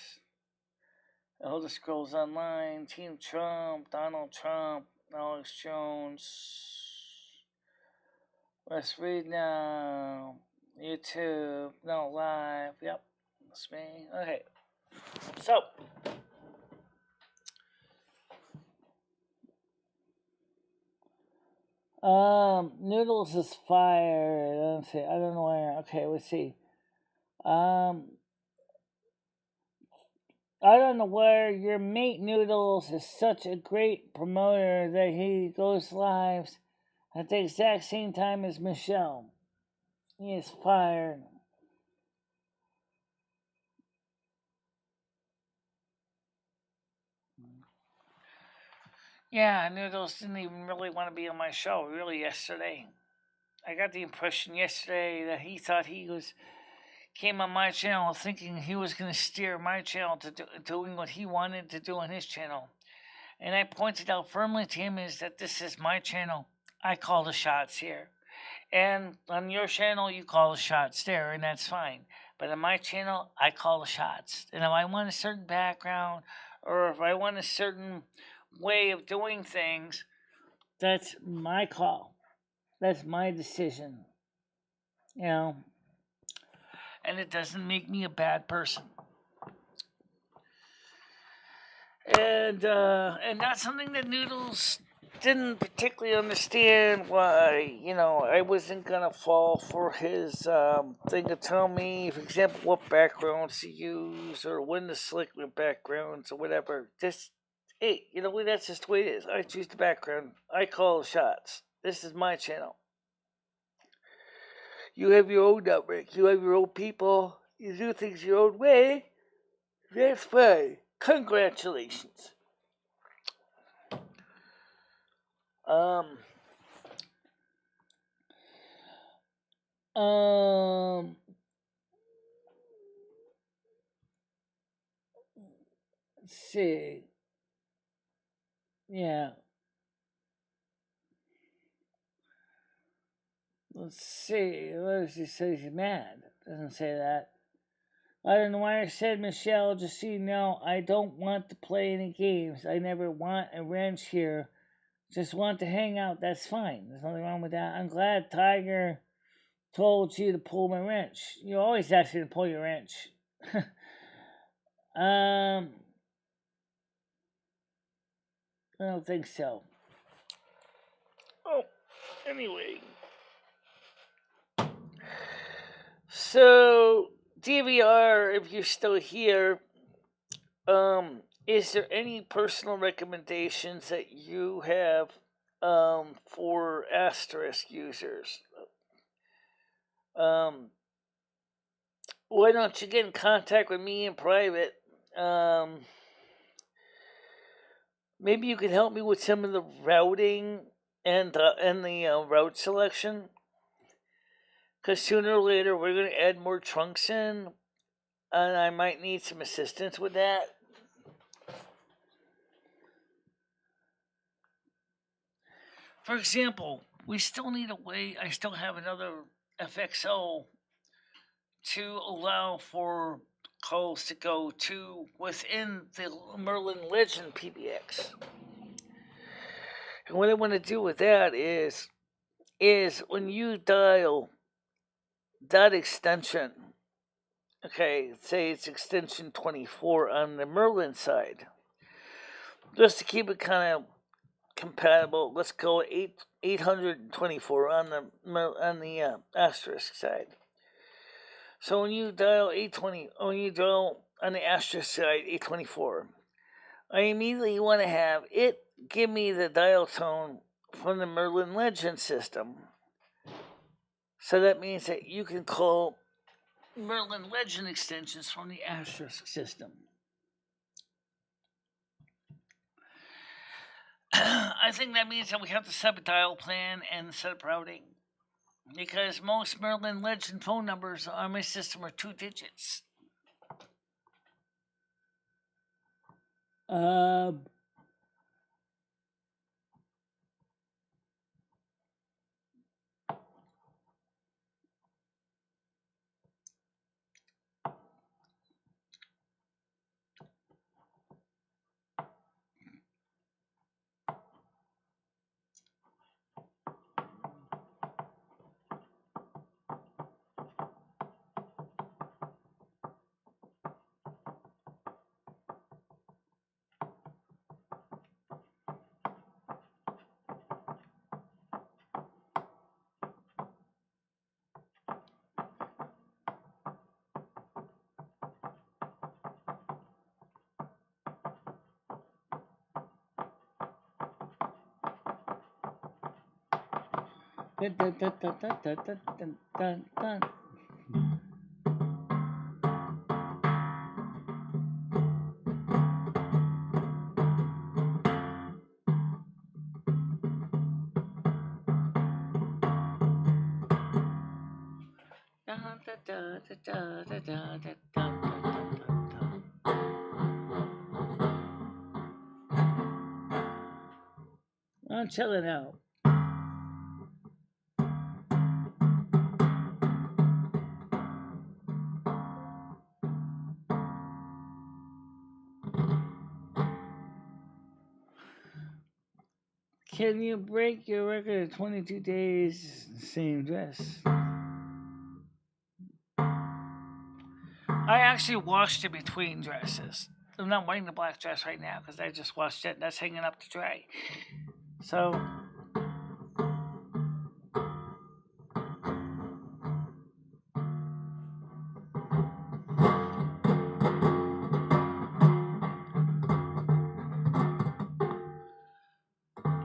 S1: Elder Scrolls Online. Team Trump. Donald Trump. Alex Jones. Let's read now. YouTube. No live. Yep. That's me. Okay. So. Noodles is fire. Let's see. I don't know where. Okay, let's see. I don't know where your mate Noodles is such a great promoter that he goes lives at the exact same time as Michelle. He is fired. Yeah, Noodles didn't even really want to be on my show, really, yesterday. I got the impression yesterday that he thought he was came on my channel thinking he was going to steer my channel to doing what he wanted to do on his channel. And I pointed out firmly to him is that this is my channel. I call the shots here. And on your channel, you call the shots there, and that's fine. But on my channel, I call the shots. And if I want a certain background, or if I want a certain way of doing things, that's my call. That's my decision. You know? And it doesn't make me a bad person. And that's something that Noodles didn't particularly understand why, I wasn't going to fall for his thing to tell me, for example, what backgrounds to use or when to select my backgrounds or whatever. Just, hey, that's just the way it is. I choose the background. I call the shots. This is my channel. You have your own network. You have your own people. You do things your own way. That's fine. Congratulations. Let's see. Yeah. Let's see. What does he say? He's mad. Doesn't say that. I don't know why I said, Michelle, just so you know, I don't want to play any games. I never want a wrench here. Just want to hang out. That's fine. There's nothing wrong with that. I'm glad Tiger told you to pull my wrench. You always ask me to pull your wrench. I don't think so. Oh, anyway. So, DVR, if you're still here, is there any personal recommendations that you have for asterisk users? Why don't you get in contact with me in private? Maybe you can help me with some of the routing and the route selection. Because sooner or later we're going to add more trunks in, and I might need some assistance with that. For example, we still need a way, I still have another FXO to allow for calls to go to within the Merlin Legend PBX. And what I want to do with that is when you dial that extension, okay, say it's extension 24 on the Merlin side, just to keep it kind of compatible, let's go 824 on the asterisk side. So when you dial 820, when you dial on the asterisk side 824, I immediately want to have it give me the dial tone from the Merlin Legend system. So that means that you can call Merlin Legend extensions from the asterisk system. I think that means that we have to set up a dial plan and set up routing. Because most Merlin Legend phone numbers on my system are 2 digits. Dun, dun, dun, dun, dun, dun, dun, dun, dun. Dun, dun, dun, I'm chilling out. Can you break your record of 22 days same dress? I actually washed it between dresses. I'm not wearing the black dress right now because I just washed it. That's hanging up to dry. So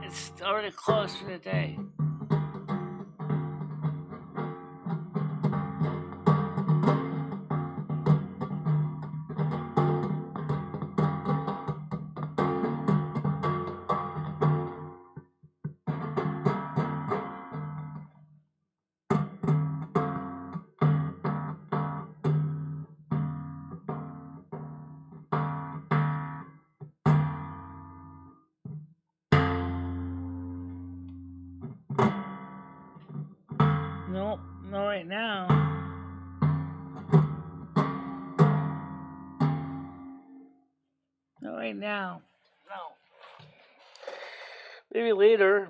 S1: it's already closed for the day. Nope, not right now. Not right now. No. Maybe later.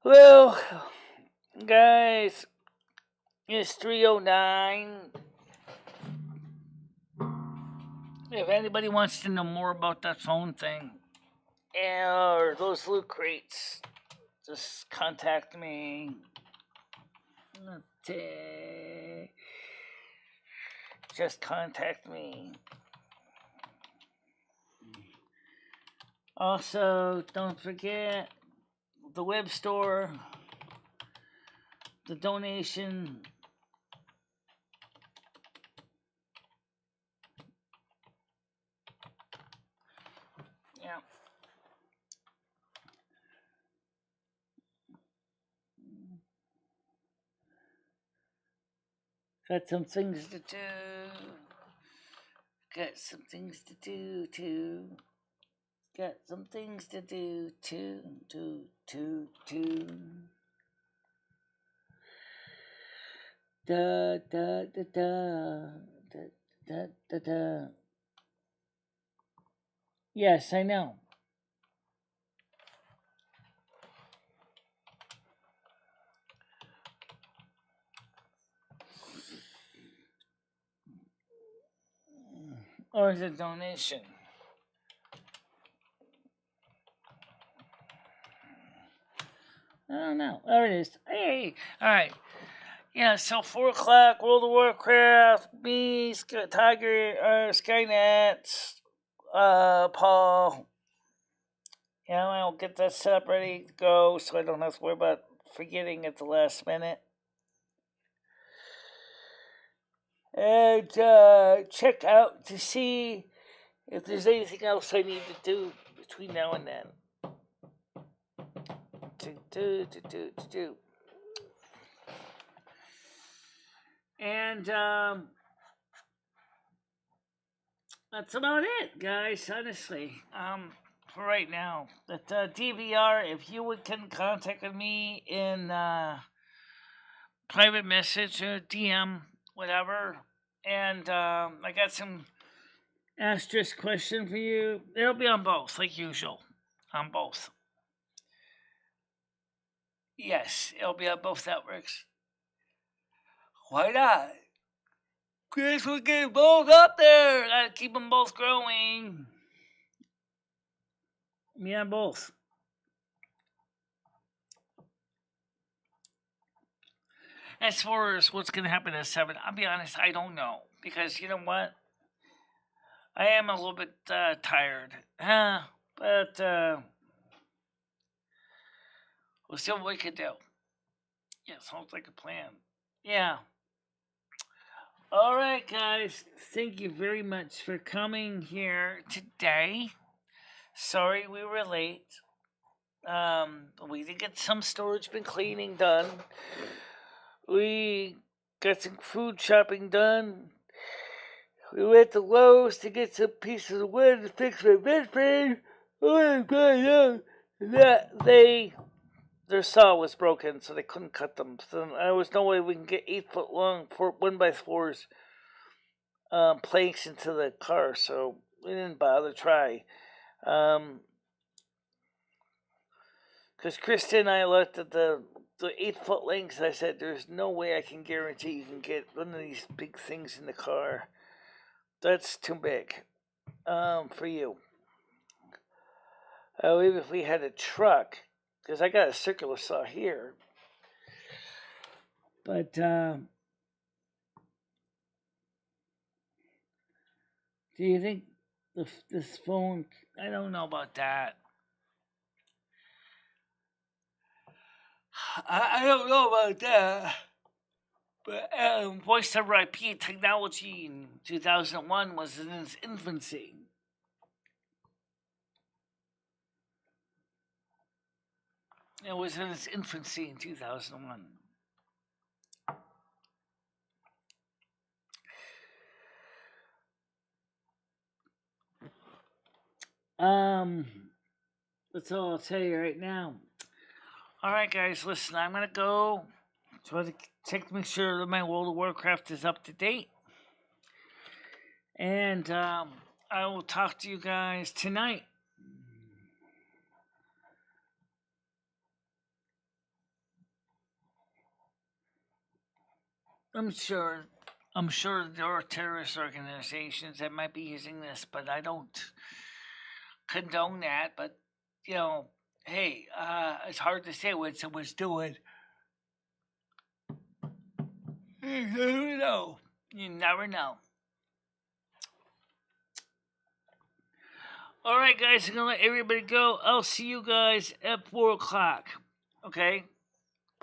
S1: Well, guys, it's 3:09. If anybody wants to know more about that phone thing or those loot crates, just contact me. Just contact me. Also, don't forget the web store, the donation. Yeah. Got some things to do. Got some things to do too. Got some things to do too. Da da da da da da da da. Yes, I know. Or is it donation? I don't know. There it is. Hey, all right. Yeah, so 4 o'clock, World of Warcraft, me, Tiger, Skynet, Paul. Yeah, I'll get that set up ready to go so I don't have to worry about forgetting at the last minute. And check out to see if there's anything else I need to do between now and then. And that's about it, guys. Honestly, for right now, but DVR, if you can contact me in private message or DM, whatever, and I got some asterisk question for you. It'll be on both, like usual, on both. Yes, it'll be on both networks. Why not? Chris, we'll get both up there. Gotta keep them both growing. Me on both. As far as what's gonna happen at 7, I'll be honest, I don't know. Because you know what? I am a little bit tired. But we'll see what we can do. Yeah, sounds like a plan. Yeah. Alright, guys. Thank you very much for coming here today. Sorry we were late. We did get some storage bin cleaning done. We got some food shopping done. We went to Lowe's to get some pieces of wood to fix my bed frame. Oh my god, no. Their saw was broken, so they couldn't cut them. So there was no way we can get 8-foot long 1x4s planks into the car, so we didn't bother try. Because Kristen and I looked at the 8-foot lengths, and I said, "There's no way I can guarantee you can get one of these big things in the car. That's too big for you. Even if we had a truck, because I got a circular saw here, but do you think this phone? I don't know about that. I don't know about that. But voice over IP technology in 2001 was in its infancy. It was in its infancy in 2001. That's all I'll tell you right now. Alright, guys, listen, I'm gonna go try to make sure that my World of Warcraft is up to date. And I will talk to you guys tonight. I'm sure there are terrorist organizations that might be using this, but I don't condone that. But, hey, it's hard to say what someone's doing. You never know. You never know. Alright, guys, I'm going to let everybody go. I'll see you guys at 4 o'clock. Okay?